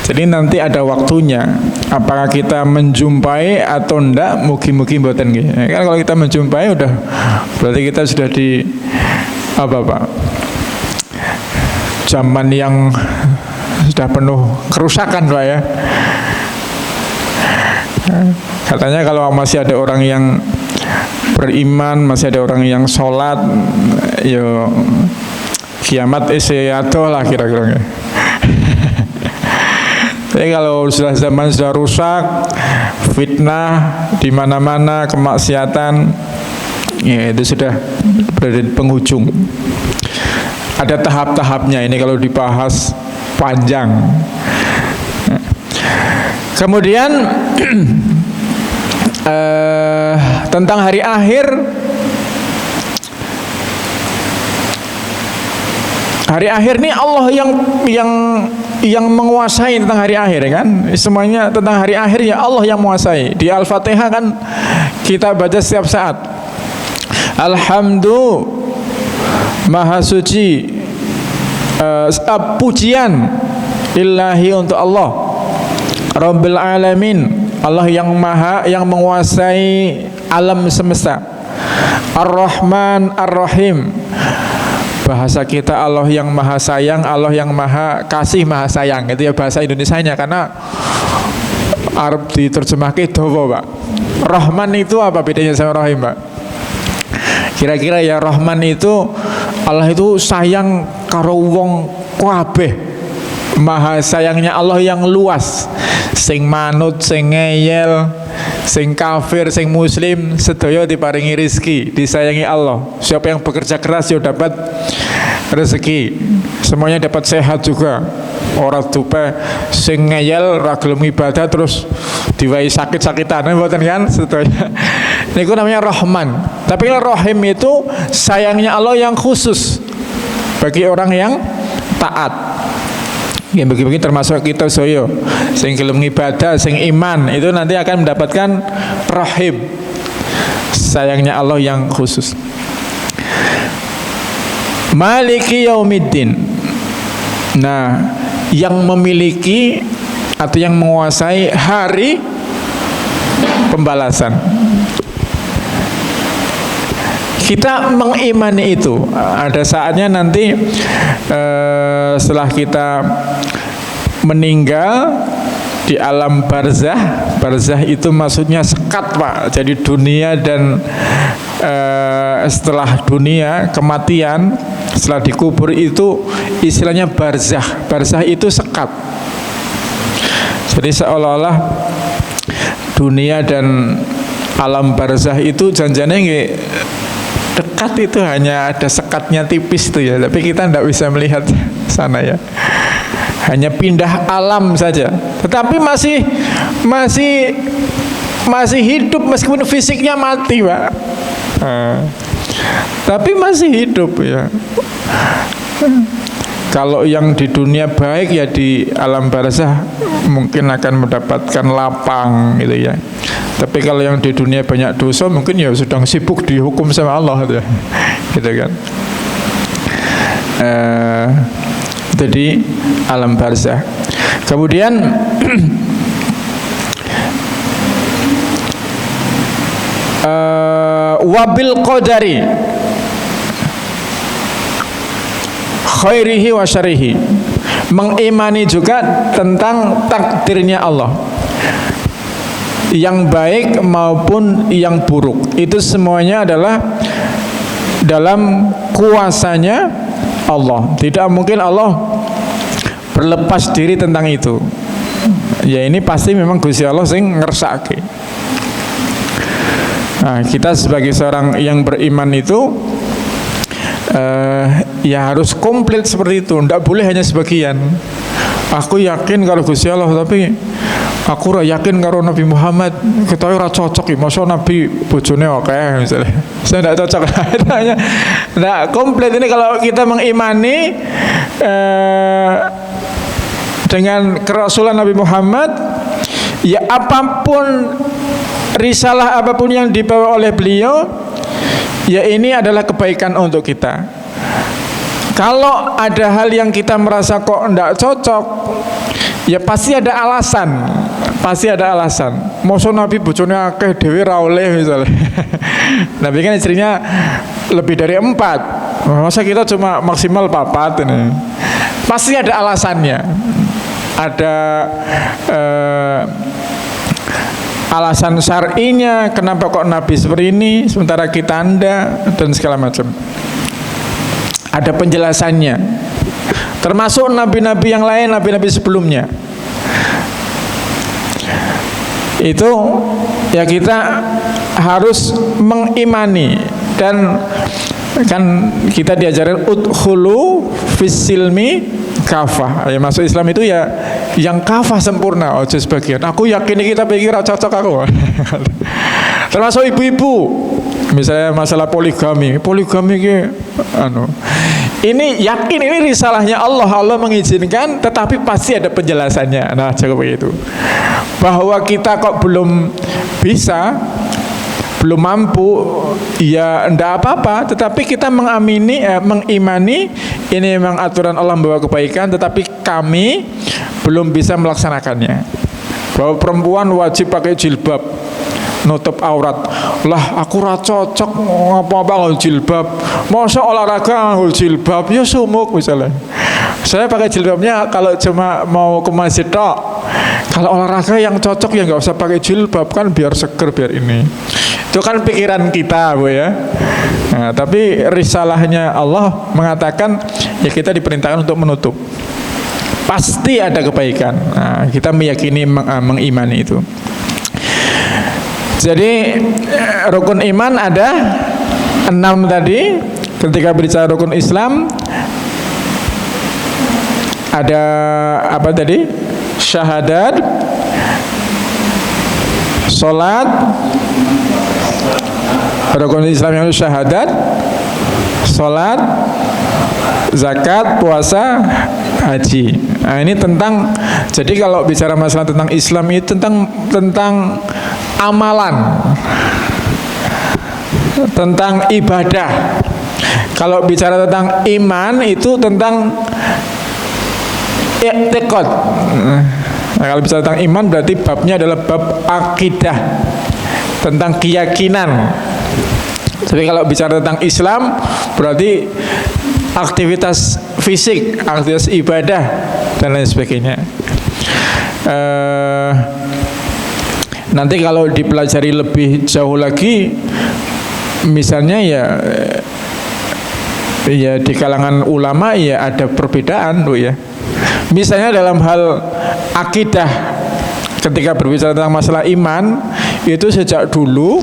Jadi nanti ada waktunya. Apakah kita menjumpai atau enggak, mugi-mugi mboten nggih. Kan kalau kita menjumpai udah berarti kita sudah di apa zaman yang sudah penuh kerusakan, Pak ya. Katanya kalau masih ada orang yang beriman, masih ada orang yang sholat, yo kiamat ado lah kira-kira. Tapi kalau sudah zaman sudah rusak, fitnah di mana-mana, kemaksiatan, ya itu sudah berada di penghujung. Ada tahap-tahapnya, ini kalau dibahas panjang. Kemudian tentang hari akhir. Hari akhir ini Allah yang menguasai tentang hari akhir, kan? Semuanya tentang hari akhir ya Allah yang menguasai. Di Al-Fatihah kan kita baca setiap saat. Alhamdulillah, Maha suci, pujian lillahi untuk Allah, Rabbil alamin, Allah yang menguasai alam semesta. Ar-Rahman Ar-Rahim, bahasa kita Allah yang maha sayang, Allah yang maha kasih, maha sayang. Itu ya bahasa Indonesianya, karena Arab diterjemahkan dawa, Pak. Rahman itu apa bedanya sama Rahim, Pak? Kira-kira ya Rahman itu Allah itu sayang karo wong kabeh. Maha sayangnya Allah yang luas. Sing manut, sing ngeyel, sing kafir, sing muslim, sedaya diparingi rezeki, disayangi Allah. Siapa yang bekerja keras ya dapat rezeki, semuanya dapat sehat juga. Orang tupe sing ngeyel ra gelem ibadah terus diwai sakit-sakitan, mboten kan sedaya. Niku namanya Rahman. Tapi Rahim itu sayangnya Allah yang khusus bagi orang yang taat. Ya bagi-bagi termasuk kita soyo, sing gelem ibadah, sing iman, itu nanti akan mendapatkan Rahim, sayangnya Allah yang khusus. Maliki yaumiddin. Nah, yang memiliki atau yang menguasai hari pembalasan. Kita mengimani itu. Ada saatnya nanti setelah kita meninggal di alam barzah. Barzah itu maksudnya sekat, Pak. Jadi dunia dan setelah dunia, kematian, setelah dikubur itu istilahnya barzah. Barzah itu sekat. Jadi seolah-olah dunia dan alam barzah itu janjane dekat, itu hanya ada sekatnya tipis tuh ya, tapi kita tidak bisa melihat sana ya, hanya pindah alam saja, tetapi masih hidup meskipun fisiknya mati, Pak. Tapi masih hidup ya. Kalau yang di dunia baik ya di alam barzah mungkin akan mendapatkan lapang gitu ya. Tapi kalau yang di dunia banyak dosa mungkin ya sedang sibuk dihukum sama Allah gitu, gitu kan. Jadi alam barzah. Kemudian wabil qadari khairihi wa syarihi, mengimani juga tentang takdirnya Allah, yang baik maupun yang buruk, itu semuanya adalah dalam kuasanya Allah. Tidak mungkin Allah berlepas diri tentang itu. Ya ini pasti memang Gusti Allah sing ngersake. Nah, kita sebagai seorang yang beriman itu ya harus komplit seperti itu, tidak boleh hanya sebagian. Aku yakin kalau Gusti Allah, tapi aku ora yakin karo Nabi Muhammad, kita ora cocok ya, masa Nabi bojone akeh misalnya. Saya tidak cocok. Nah, komplit ini kalau kita mengimani dengan kerasulan Nabi Muhammad, ya apapun risalah apapun yang dibawa oleh beliau, ya ini adalah kebaikan untuk kita. Kalau ada hal yang kita merasa kok tidak cocok, ya pasti ada alasan. Pasti ada alasan. Masa Nabi bojone akeh dhewe ra oleh misalnya. Nabi kan istrinya lebih dari 4. Masa kita cuma maksimal 4 ini. Pasti ada alasannya. Ada alasan syar'inya kenapa kok Nabi seperti ini sementara kita anda, dan segala macam. Ada penjelasannya. Termasuk nabi-nabi yang lain, nabi-nabi sebelumnya. Itu ya kita harus mengimani, dan kan kita diajarin udkhulu fis-silmi kafah. Ya masuk Islam itu ya yang kafah sempurna, ojo sebagian. Aku yakin kita pikir cocok aku. Termasuk ibu-ibu. Misalnya masalah poligami ini yakin ini risalahnya Allah mengizinkan, tetapi pasti ada penjelasannya. Nah, cukup begitu. Bahwa kita kok belum bisa, belum mampu, ya ndak apa-apa, tetapi kita mengimani ini memang aturan Allah membawa kebaikan, tetapi kami belum bisa melaksanakannya. Bahwa perempuan wajib pakai jilbab, nutup aurat. Lah aku ra cocok apa-apa nganggo jilbab. Masa olahraga nganggo jilbab ya sumuk misalnya. Saya pakai jilbabnya kalau cuma mau ke masjid tok. Kalau olahraga yang cocok ya nggak usah pakai jilbab, kan biar seger, biar ini. Itu kan pikiran kita, Bu ya. Nah, tapi risalahnya Allah mengatakan ya kita diperintahkan untuk menutup. Pasti ada kebaikan. Nah, kita meyakini, mengimani itu. Jadi rukun iman ada 6 tadi. Ketika berbicara rukun Islam ada apa tadi? Syahadat, salat. Rukun Islam yang syahadat, salat, zakat, puasa, haji. Nah, ini tentang, jadi kalau bicara masalah tentang Islam itu tentang amalan, tentang ibadah. Kalau bicara tentang iman itu tentang i'tiqad. Nah, kalau bicara tentang iman berarti babnya adalah bab akidah, tentang keyakinan. Tapi kalau bicara tentang Islam berarti aktivitas fisik, aktivitas ibadah dan lain sebagainya. Nanti kalau dipelajari lebih jauh lagi, misalnya ya di kalangan ulama ya ada perbedaan, Bu ya. Misalnya dalam hal akidah, ketika berbicara tentang masalah iman, itu sejak dulu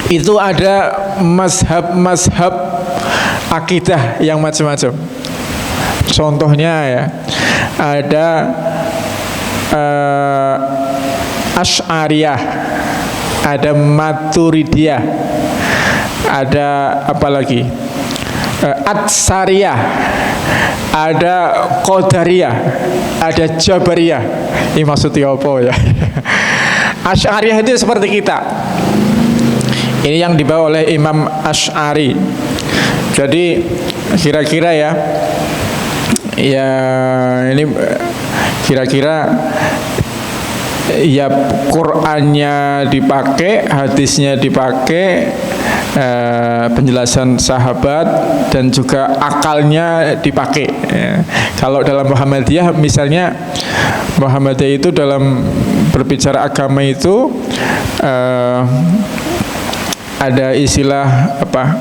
itu ada mazhab akidah yang macam-macam. Contohnya ya, ada Asy'ariyah, ada Maturidiyah, ada apa lagi? Atsariyah, ada Qadariyah, ada Jabariyah. Ini maksudnya apa ya? Asy'ariyah itu seperti kita. Ini yang dibawa oleh Imam Asy'ari. Jadi kira-kira ya ini kira-kira ya Qur'annya dipakai, hadisnya dipakai, penjelasan sahabat dan juga akalnya dipakai. Kalau dalam Muhammadiyah misalnya, Muhammadiyah itu dalam berbicara agama itu ada istilah apa?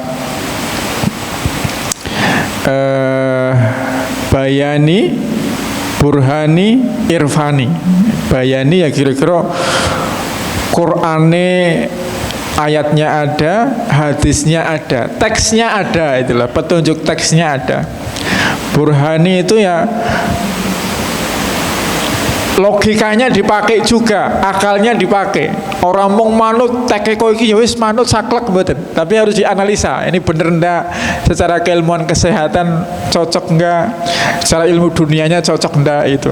Bayani, burhani, irfani. Bayani ya kira-kira Qur'ane ayatnya ada, hadisnya ada, teksnya ada, itulah petunjuk teksnya ada. Burhani itu ya logikanya dipakai juga, akalnya dipakai. Orang mung manut tekeko iki ya wis manut saklek mboten, tapi harus dianalisa. Ini bener ndak secara keilmuan kesehatan cocok enggak, secara ilmu dunianya cocok enggak itu.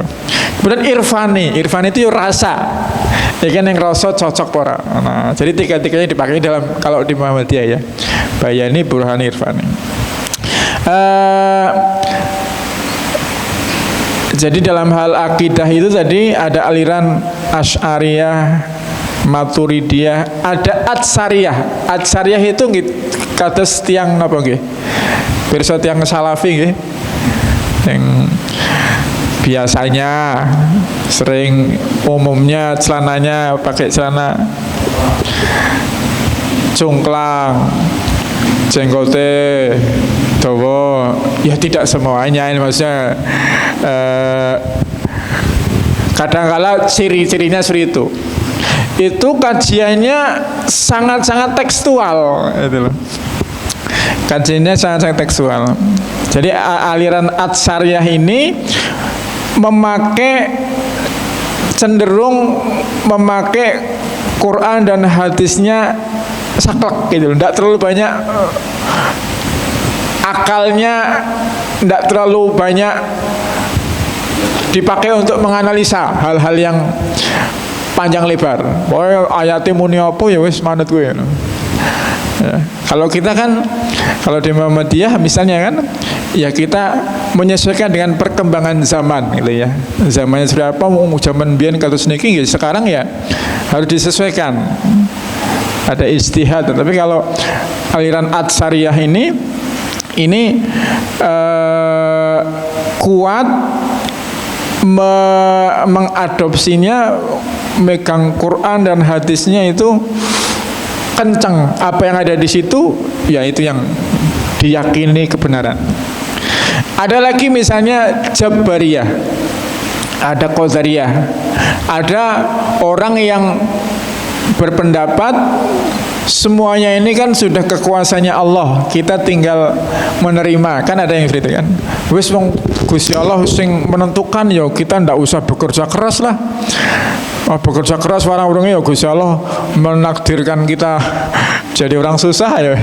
Kemudian irfani itu rasa. Ya kan yang rasa cocok ora. Nah, jadi tiga-tiganya dipakai dalam kalau di Muhammadiyah ya. Bayani, burhani, irfani. Jadi dalam hal akidah itu tadi ada aliran Asy'ariyah, Maturidiyah, ada Atsariyah. Atsariyah itu kados tiang napa nggih? Pirsa tiang Salafi nggih. Yang biasanya sering umumnya celananya pakai celana cungklang, jenggote dawa, ya tidak semuanya, ini maksudnya kadang-kala ciri-cirinya seperti itu. Itu kajiannya sangat-sangat tekstual, gitu loh. Kajiannya sangat-sangat tekstual. Jadi aliran Atsariyah ini cenderung memakai Quran dan hadisnya saklek gitu, tidak terlalu banyak akalnya, tidak terlalu banyak dipakai untuk menganalisa hal-hal yang panjang lebar. Oh ayatnya muni apa ya wis manut gue. Ya. Kalau kita kan, kalau di Muhammadiyah misalnya kan, ya kita menyesuaikan dengan perkembangan zaman gitu ya. Zamannya seperti apa, zaman biyen kados niki ya sekarang ya harus disesuaikan. Ada istihad, tapi kalau aliran Atsariyah ini kuat mengadopsinya, megang Quran dan hadisnya itu kencang. Apa yang ada di situ, ya itu yang diyakini kebenaran. Ada lagi misalnya Jabariyah, ada Qadariyah, ada orang yang berpendapat semuanya ini kan sudah kekuasaannya Allah, kita tinggal menerima. Kan ada yang seperti itu kan, wis wong Gusti Allah sing menentukan, ya kita ndak usah bekerja keras lah. Bekerja keras warang-warangnya ya Gusti Allah menakdirkan kita jadi orang susah ya.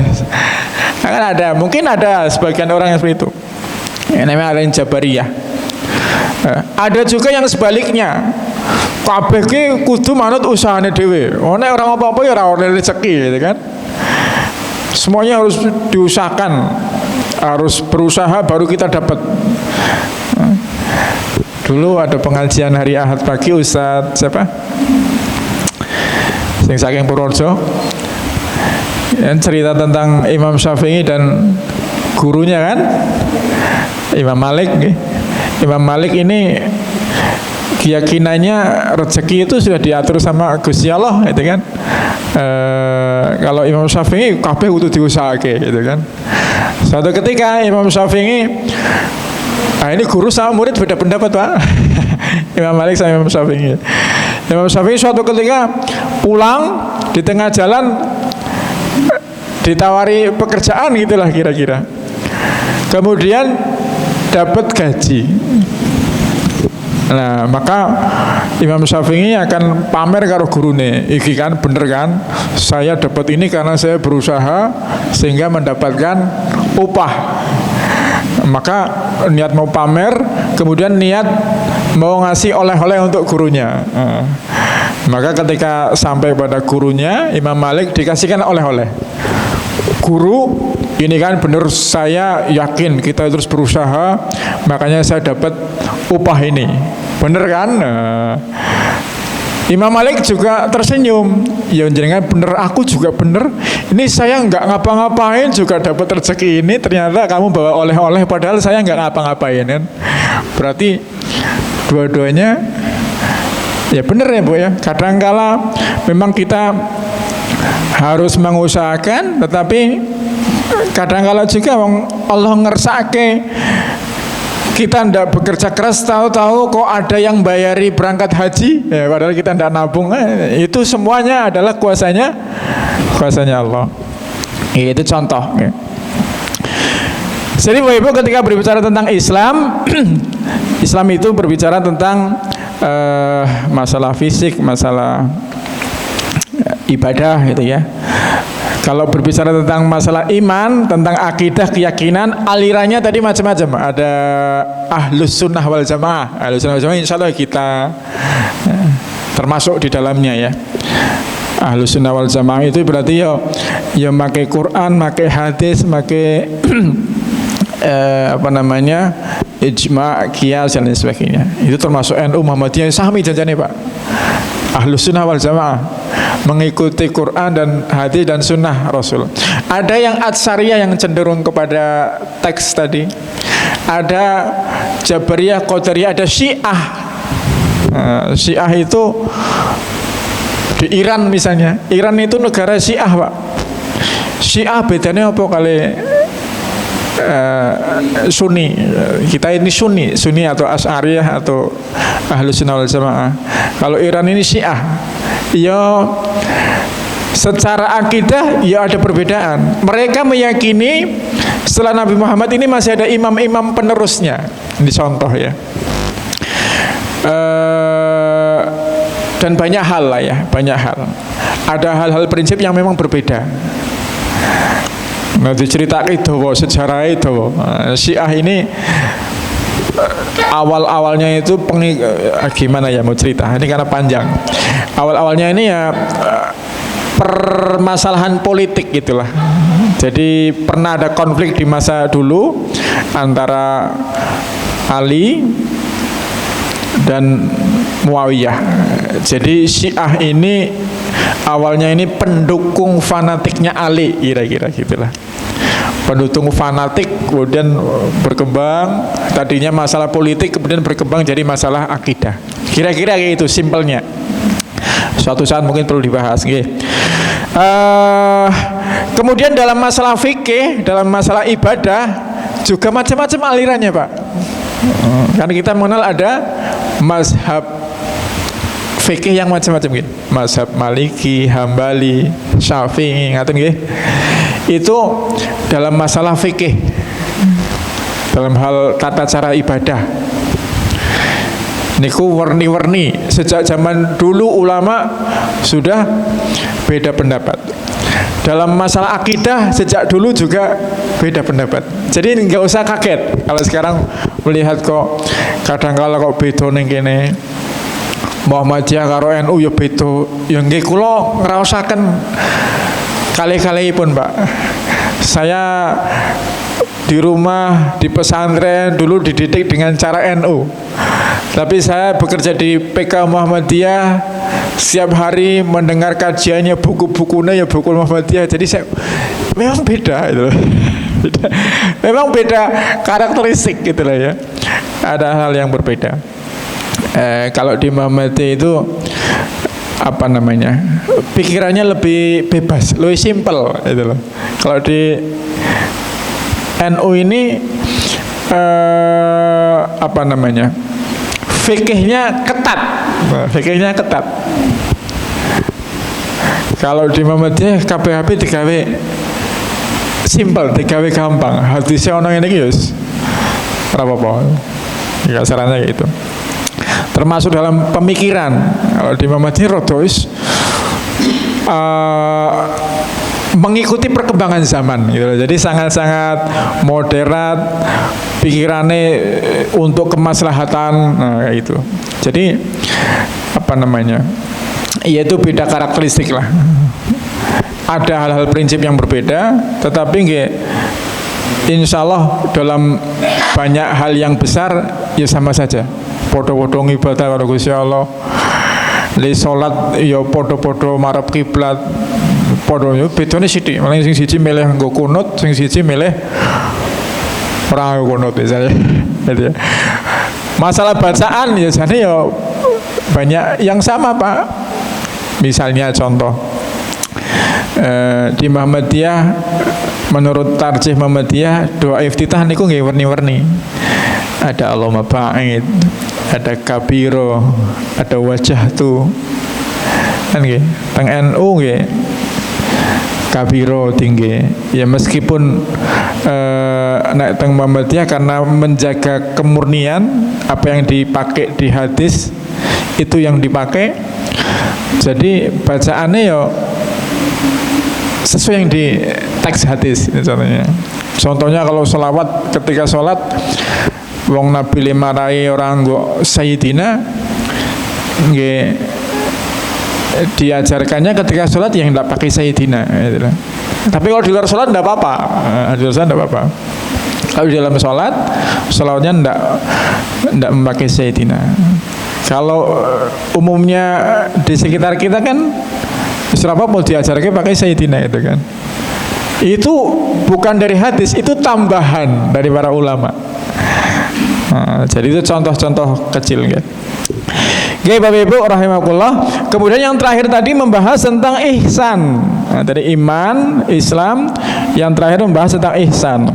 Kan ada, mungkin ada sebagian orang yang seperti itu. Yang namanya aliran Jabariyah. Ada juga yang sebaliknya. Kabeh ki kudu manut usahane dhewe. Nek ora apa-apa ya ora oleh rezeki gitu kan. Semuanya harus diusahakan, harus berusaha baru kita dapat. Dulu ada pengajian hari Ahad pagi, Ustadz siapa? Sing saking Purworejo. Yang cerita tentang Imam Syafi'i dan gurunya kan, Imam Malik. Imam Malik ini keyakinannya rezeki itu sudah diatur sama Gusti Allah, gitu kan. Kalau Imam Syafi'i kabeh kudu diusahake, gitu kan. Suatu ketika Imam Syafi'i, ini guru sama murid beda pendapat Pak. Imam Malik sama Imam Syafi'i. Imam Syafi'i suatu ketika pulang di tengah jalan ditawari pekerjaan gitulah kira-kira. Kemudian dapat gaji. Nah, maka Imam Syafi'i akan pamer karo gurune. Iki kan bener kan? Saya dapat ini karena saya berusaha sehingga mendapatkan upah. Maka niat mau pamer, kemudian niat mau ngasih oleh-oleh untuk gurunya. Maka ketika sampai pada gurunya, Imam Malik dikasihkan oleh-oleh. Guru, ini kan benar, saya yakin kita terus berusaha, makanya saya dapat upah ini. Bener kan? Imam Malik juga tersenyum. Ya jenengan bener, aku juga bener. Ini saya nggak ngapa-ngapain juga dapat rezeki ini. Ternyata kamu bawa oleh-oleh, padahal saya nggak ngapa-ngapain kan. Berarti dua-duanya ya bener ya Bu ya. Kadangkala memang kita harus mengusahakan, tetapi kadangkala juga Allah ngersake kita ndak bekerja keras, tahu-tahu kok ada yang bayari berangkat haji, ya padahal kita ndak nabung. Itu semuanya adalah kuasanya Allah. Itu contoh. Jadi Bapak Ibu ketika berbicara tentang Islam, Islam itu berbicara tentang masalah fisik, masalah ibadah gitu ya. Kalau berbicara tentang masalah iman, tentang akidah, keyakinan, alirannya tadi macam-macam. Ada Ahlus Sunnah wal Jamaah. Ahlus Sunnah wal Jamaah insya Allah kita termasuk di dalamnya ya. Ahlus Sunnah wal Jamaah itu berarti ya pakai Quran, pakai hadis, pakai ijma, qiyas dan lain sebagainya. Itu termasuk NU Muhammadiyah sami janjane Pak. Ahlus Sunnah wal Jamaah mengikuti Quran dan hadis dan sunnah Rasul. Ada yang Atsariyah yang cenderung kepada teks tadi. Ada Jabariyah, Qadariyah, ada Syiah. Syiah itu di Iran misalnya. Iran itu negara Syiah Pak. Syiah bedanya apa kali Sunni? Kita ini Sunni atau Asy'ariyah atau Ahlus Sunnah wal Jamaah. Kalau Iran ini Syiah. Ya secara akidah ya ada perbedaan. Mereka meyakini setelah Nabi Muhammad ini masih ada imam-imam penerusnya. Ini contoh ya. Dan banyak hal lah ya, banyak hal. Ada hal-hal prinsip yang memang berbeda. Nah diceritakan itu sejarah itu Syiah ini awal-awalnya itu gimana ya mau cerita ini karena panjang. Awal-awalnya ini ya permasalahan politik gitulah. Jadi pernah ada konflik di masa dulu antara Ali dan Muawiyah. Jadi Syiah ini awalnya ini pendukung fanatiknya Ali, kira-kira gitulah. Pendukung fanatik kemudian berkembang, tadinya masalah politik kemudian berkembang jadi masalah akidah. Kira-kira kayak itu simpelnya. Suatu saat mungkin perlu dibahas. Kemudian dalam masalah fikih, dalam masalah ibadah juga macam-macam alirannya Pak. Karena kita mengenal ada mazhab fikih yang macam-macam gitu. Mazhab Maliki, Hambali, Syafi'i, ngaten nggih. Itu dalam masalah fikih, dalam hal tata cara ibadah. Niku warni-warni. Sejak zaman dulu ulama sudah beda pendapat. Dalam masalah akidah sejak dulu juga beda pendapat. Jadi nggak usah kaget kalau sekarang melihat kok kadang-kala kok beda ning kene. Muhammadiyah karo NU ya beda. Ya nggih kula ngraosaken kali-kalipun Pak. Saya di rumah, di pesantren dulu dididik dengan cara NU. Tapi saya bekerja di PK Muhammadiyah, setiap hari mendengar kajiannya, buku-bukunya ya buku Muhammadiyah. Jadi saya memang beda itu. Memang beda karakteristik gitu lah ya. Ada hal yang berbeda. Kalau di Muhammadiyah itu apa namanya, pikirannya lebih bebas, lebih simpel itu loh. Kalau di NU ini apa namanya, fikihnya ketat, fikihnya ketat. Kalau di Muhammadiyah KPHP digawe simpel, digawe gampang. Hadisnya ono ngene iki yo ora apa-apa. Ya sarannya gitu. Termasuk dalam pemikiran. Kalau di Muhammadiyah rodois mengikuti perkembangan zaman gitu. Jadi sangat-sangat moderat pikirannya untuk kemaslahatan, nah, itu. Jadi apa namanya, yaitu beda karakteristik lah. Ada hal-hal prinsip yang berbeda, tetapi insya Allah dalam banyak hal yang besar ya sama saja. Podo-podo ibadah karo Gusti Allah. Li salat ya podo-podo marep kiblat. Podo yo bedane sithik. Malah sing siji milih nggo kunut, sing siji milih ora nggo kunut misalnya. Gitu ya. Masalah bacaan ya jane ya banyak yang sama, Pak. Misalnya contoh di Muhammadiyah, menurut tarjih Muhammadiyah, doa iftitah niku nggih warni-warni. Ada Allahumma ba'id, ada kabiro, ada wajah tu, kan nggih. Teng NU nggih kabiro tinggi. Ya meskipun nek teng Muhammadiyah karena menjaga kemurnian apa yang dipakai di hadis itu yang dipakai. Jadi bacaannya ya sesuai yang di teks hadis contohnya. Contohnya kalau sholawat, ketika sholat wong Nabi limarai orang nggo Sayyidina nggih, diajarkannya ketika sholat yang tidak pakai Sayyidina gitu. Tapi kalau di luar sholat tidak apa-apa, di luar sholat tidak apa-apa. Kalau di dalam sholat, sholawatnya tidak memakai Sayyidina. Kalau umumnya di sekitar kita kan siapa mau diajarkan pakai Sayyidina itu kan. Itu bukan dari hadis, itu tambahan dari para ulama. Nah, jadi itu contoh-contoh kecil kan. Oke, Bapak Ibu rahimakumullah. Kemudian yang terakhir tadi membahas tentang ihsan. Nah, dari iman, Islam, yang terakhir membahas tentang ihsan.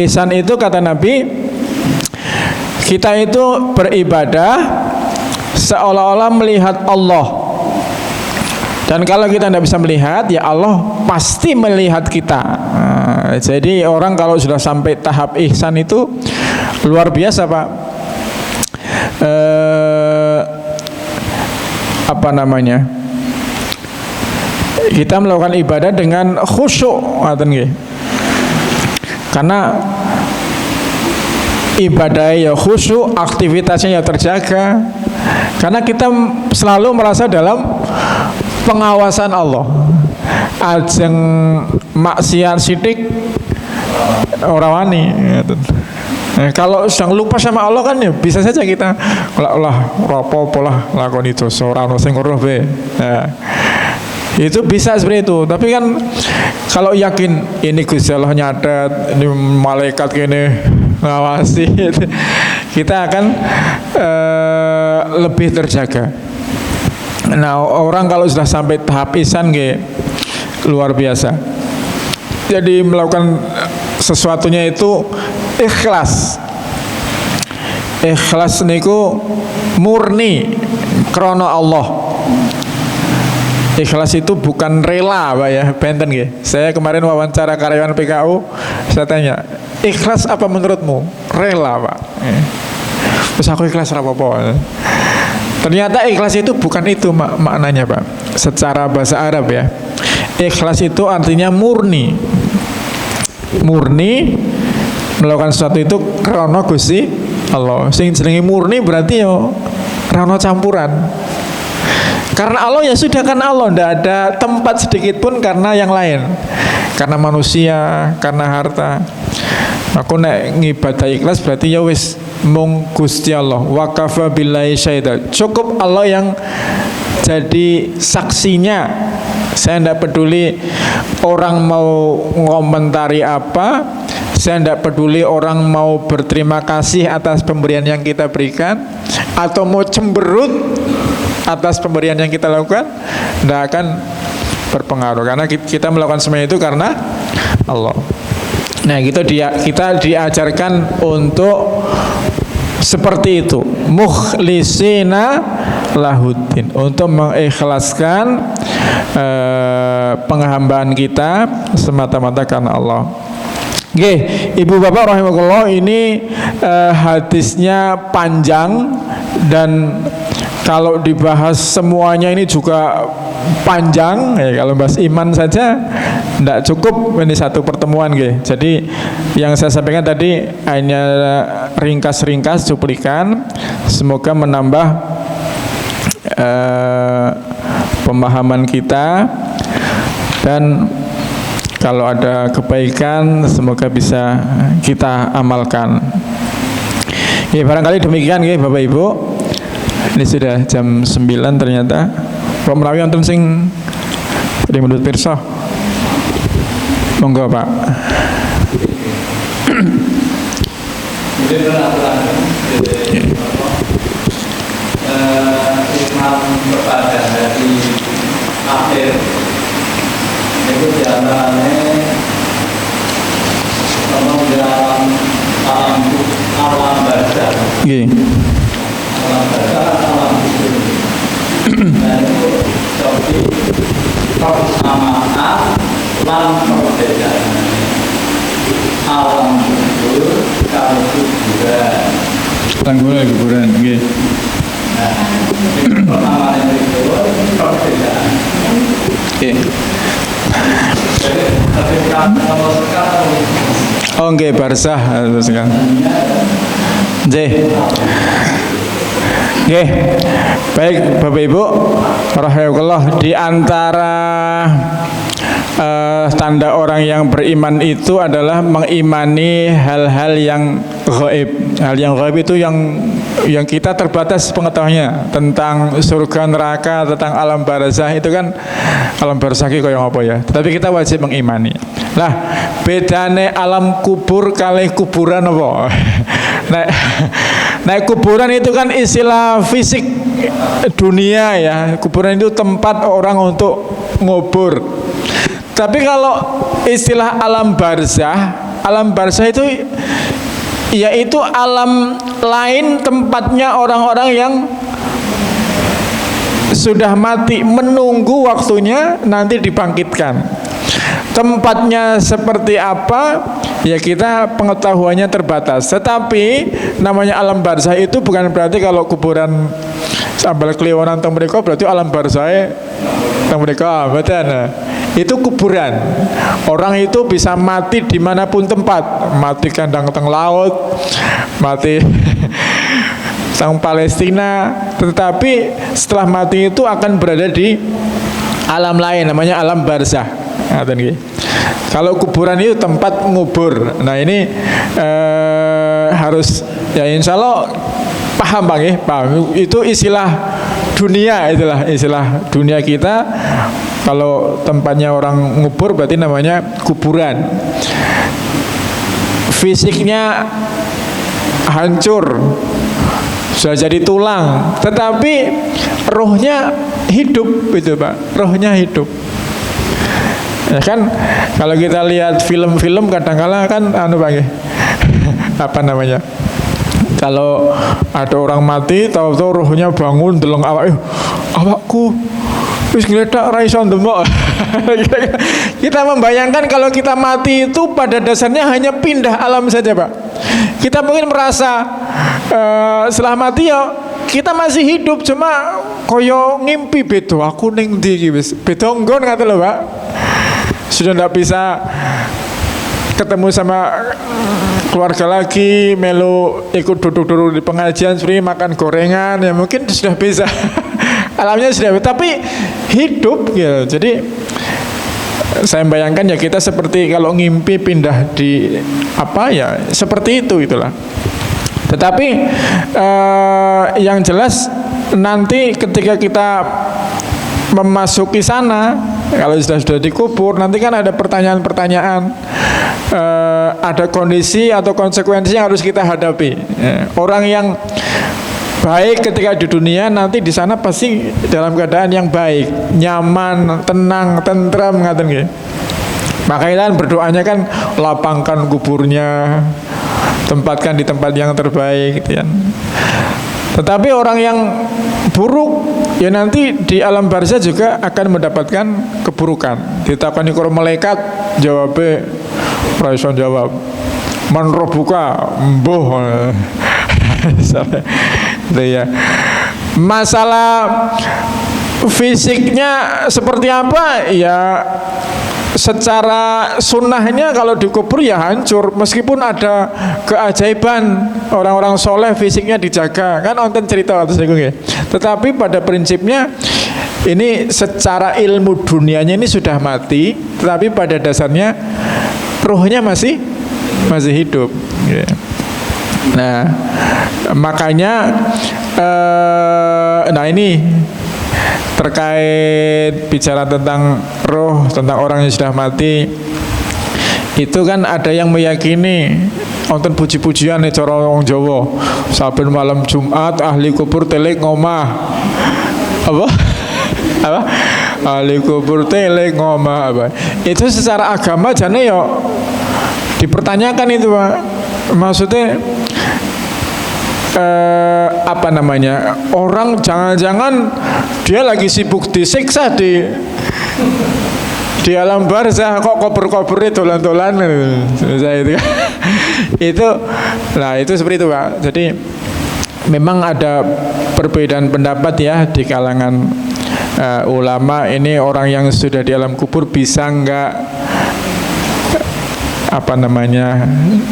Ihsan itu kata Nabi, kita itu beribadah seolah-olah melihat Allah. Dan kalau kita tidak bisa melihat, ya Allah pasti melihat kita. Nah, jadi orang kalau sudah sampai tahap ihsan itu luar biasa, Pak. Apa namanya? Kita melakukan ibadah dengan khusyuk, karena ibadah ya khusyuk, aktivitasnya ya terjaga. Karena kita selalu merasa dalam pengawasan Allah. Ajeng maksiat sidik ora wani. Nah, kalau sedang lupa sama Allah kan ya bisa saja kita rapopo lah lakoni dosa ora ono sing weruh be. Nah, itu bisa seperti itu. Tapi kan kalau yakin ini Gusti Allah nyatet, ini malaikat kene ngawasi, kita akan lebih terjaga. Nah, orang kalau sudah sampai tahap ihsan luar biasa. Jadi melakukan sesuatunya itu ikhlas. Ikhlas niku murni krana Allah. Ikhlas itu bukan rela, Pak ya, benten nggih. Saya kemarin wawancara karyawan PKU, saya tanya, ikhlas apa menurutmu? Rela, Pak. Terus aku ikhlas apa-apa. Ternyata ikhlas itu bukan itu maknanya, Pak. Secara bahasa Arab ya. Ikhlas itu artinya murni. Murni melakukan sesuatu itu krana Gusti Allah. Sing jenenge murni berarti ya krana campuran. Karena Allah ya sudah, kan Allah, tidak ada tempat sedikit pun karena yang lain. Karena manusia, karena harta. Aku nek ngibadah ikhlas berarti ya wis mung Gusti Allah. Wa kafa billahi syahida. Cukup Allah yang jadi saksinya. Saya tidak peduli orang mau ngomentari apa, saya tidak peduli orang mau berterima kasih atas pemberian yang kita berikan, atau mau cemberut atas pemberian yang kita lakukan, tidak akan berpengaruh. Karena kita melakukan semua itu karena Allah. Nah, kita diajarkan untuk seperti itu, mukhlisina lahuddin, untuk mengikhlaskan penghambaan kita semata-mata karena Allah. Oke, Ibu Bapak rahimakumullah, ini hadisnya panjang dan kalau dibahas semuanya ini juga panjang ya. Kalau bahas iman saja tidak cukup, ini satu pertemuan gitu. Jadi yang saya sampaikan tadi hanya ringkas-ringkas, cuplikan. Semoga menambah pemahaman kita, dan kalau ada kebaikan semoga bisa kita amalkan. Ya, barangkali demikian ya Bapak Ibu. Ini sudah jam 9 ternyata. Pak menawi wonten sing badhe menurut pirsa. Monggo, Pak. Islam kepada hari akhir itu diantaranya dalam alam barzah. Alam barzah, alam hidup. Dan itu seperti persamaan dan perbedaan. Alam kubur, kalau kuburan. Tanggulah kuburan, Pertama yang itu perbedaan. Oke. Jadi ketika kalau sekarang Oh nggih barzah terus kan. Nggih. Nggih. Baik Bapak Ibu, rahimakumullah, di antara tanda orang yang beriman itu adalah mengimani hal-hal yang gaib. Hal yang gaib itu yang kita terbatas pengetahuannya, tentang surga neraka, tentang alam barzah itu kan alam barzah ki koyo apa ya. Tetapi kita wajib mengimani. Lah, bedane alam kubur kalih kuburan apa? Nah, kuburan itu kan istilah fisik dunia ya. Kuburan itu tempat orang untuk ngubur. Tapi kalau istilah alam barzah itu yaitu alam lain, tempatnya orang-orang yang sudah mati menunggu waktunya nanti dibangkitkan. Tempatnya seperti apa ya kita pengetahuannya terbatas. Tetapi namanya alam barzah itu bukan berarti kalau kuburan sambal kliwonan teng mriko berarti alam barzah teng mriko mboten. Itu kuburan. Orang itu bisa mati dimanapun tempat, mati kandang teng laut, mati teng Palestina, tetapi setelah mati itu akan berada di alam lain, namanya alam barzah. Kalau kuburan itu tempat ngubur. Nah ini harus ya insya Allah paham Bang ya, paham. Itu istilah dunia, itulah istilah dunia kita. Kalau tempatnya orang ngubur berarti namanya kuburan. Fisiknya hancur, sudah jadi tulang, tetapi rohnya hidup itu Pak, rohnya hidup. Ya kan kalau kita lihat film-film kadang-kala kan Pak ya, apa namanya, kalau ada orang mati tahu-tahu rohnya bangun deleng awakku wis gledak ra iso ndemok. Kita membayangkan kalau kita mati itu pada dasarnya hanya pindah alam saja Pak. Kita mungkin merasa setelah mati ya kita masih hidup, cuma koyo ngimpi beto aku ning ndi iki wis beda nggon ngoten lho Pak. Sudah tidak bisa ketemu sama keluarga lagi, melu ikut duduk-duduk di pengajian, suri makan gorengan, ya mungkin sudah bisa. Alamnya sudah, tapi hidup gitu. Jadi saya bayangkan ya kita seperti kalau ngimpi pindah di apa ya, seperti itu itulah. Tetapi yang jelas nanti ketika kita memasuki sana, kalau sudah dikubur, nanti kan ada pertanyaan-pertanyaan, ada kondisi atau konsekuensi yang harus kita hadapi. Orang yang baik ketika di dunia nanti di sana pasti dalam keadaan yang baik, nyaman, tenang, tentram, ngaten nggih. Makanya kan berdoanya kan lapangkan kuburnya, tempatkan di tempat yang terbaik gitu kan. Tetapi orang yang buruk ya nanti di alam barzah juga akan mendapatkan keburukan. Ditakoni karo malaikat jawabnya ora iso jawab. Man rabbuka mbuh. Ya. Masalah fisiknya seperti apa ya, secara sunnahnya kalau dikubur ya hancur, meskipun ada keajaiban orang-orang soleh fisiknya dijaga kan nonton cerita atas itu ya. Tetapi pada prinsipnya ini secara ilmu dunianya ini sudah mati, tetapi pada dasarnya rohnya masih hidup ya. Nah makanya nah ini terkait bicara tentang roh, tentang orang yang sudah mati, itu kan ada yang meyakini wonten puji-pujian nih cara wong Jawa, saben malam Jumat ahli kubur telek ngomah apa ahli kubur telek ngomah apa, itu secara agama jane yo dipertanyakan itu Pak. Maksudnya apa namanya, orang jangan-jangan dia lagi sibuk disiksa di alam barzah kok kober-kobernya dolan-dolan itu itu nah itu seperti itu Pak. Jadi memang ada perbedaan pendapat ya di kalangan ulama. Ini orang yang sudah di alam kubur bisa nggak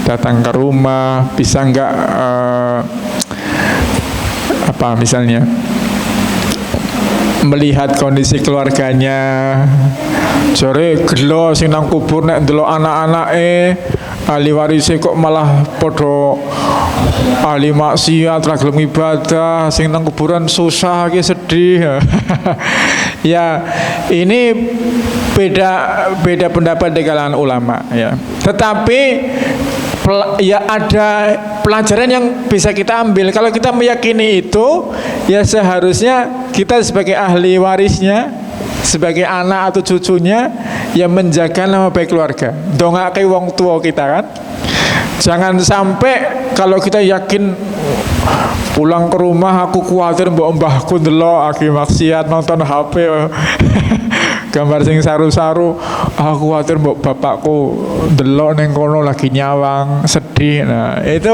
datang ke rumah, bisa nggak misalnya melihat kondisi keluarganya. Jare gelo sing nang kubur nek ndelok anak-anake ahli warise kok malah padha ahli maksiat, ra gelem ibadah, sing nang kuburan susah iki sedih. Ya, ini beda pendapat di kalangan ulama ya. Tetapi ya ada pelajaran yang bisa kita ambil. Kalau kita meyakini itu, ya seharusnya kita sebagai ahli warisnya, sebagai anak atau cucunya, ya menjaga nama baik keluarga, dongake wong tua kita kan. Jangan sampai kalau kita yakin pulang ke rumah aku khawatir mbahku ndelok lagi maksiat nonton HP gambar sing saru-saru, aku khawatir bapakku ndelok ning kono lagi nyawang sedih. Nah, itu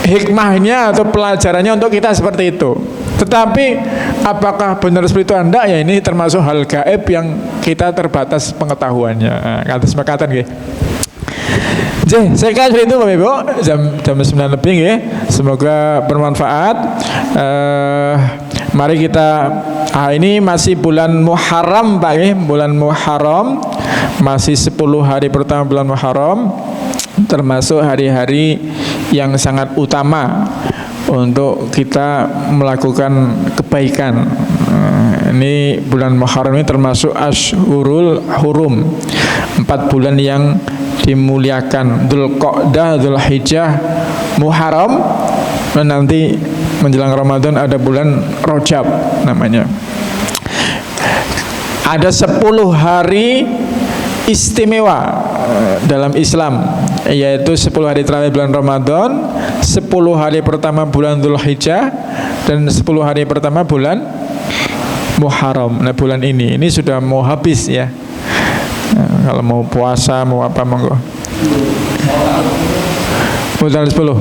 hikmahnya atau pelajarannya untuk kita seperti itu. Tetapi apakah benar seperti itu Anda? Ya ini termasuk hal gaib yang kita terbatas pengetahuannya. Nah, kata sepakatan nggih. Saya kira itu Bapak Ibu, jam 9 lebih ya. Semoga bermanfaat. Mari kita ini masih bulan Muharram Pak ya, bulan Muharram, masih 10 hari pertama bulan Muharram, termasuk hari-hari yang sangat utama untuk kita melakukan kebaikan. Ini bulan Muharram ini termasuk Ashhurul Hurum, 4 bulan yang dimuliakan, Dzulqa'dah, Dzulhijjah, Muharram, dan nanti menjelang Ramadan ada bulan Rajab namanya. Ada 10 hari istimewa dalam Islam, yaitu 10 hari terakhir bulan Ramadan, 10 hari pertama bulan Dzulhijjah, dan 10 hari pertama bulan Muharram. Nah, bulan ini sudah mau habis ya. Kalau mau puasa, mau apa, monggo. Tanggal 10.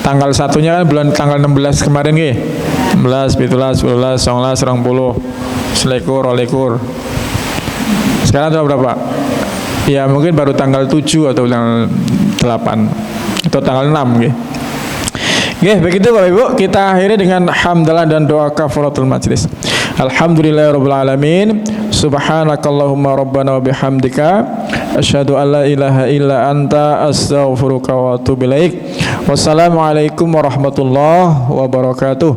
Tanggal 1-nya kan bulan tanggal 16 kemarin nggih. 16, 17, 18, 19, 20, 21, 22. Sekarang tanggal berapa? Ya mungkin baru tanggal 7 atau tanggal 8 atau tanggal 6 nggih. Oke, begitu Bapak Ibu, kita akhiri dengan hamdalah dan doa kafaratul majlis. Alhamdulillahirabbil alamin. Subhanakallahumma rabbana wa bihamdika asyhadu an la ilaha illa anta astaghfiruka wa atubu ilaik. Wassalamualaikum warahmatullahi wabarakatuh.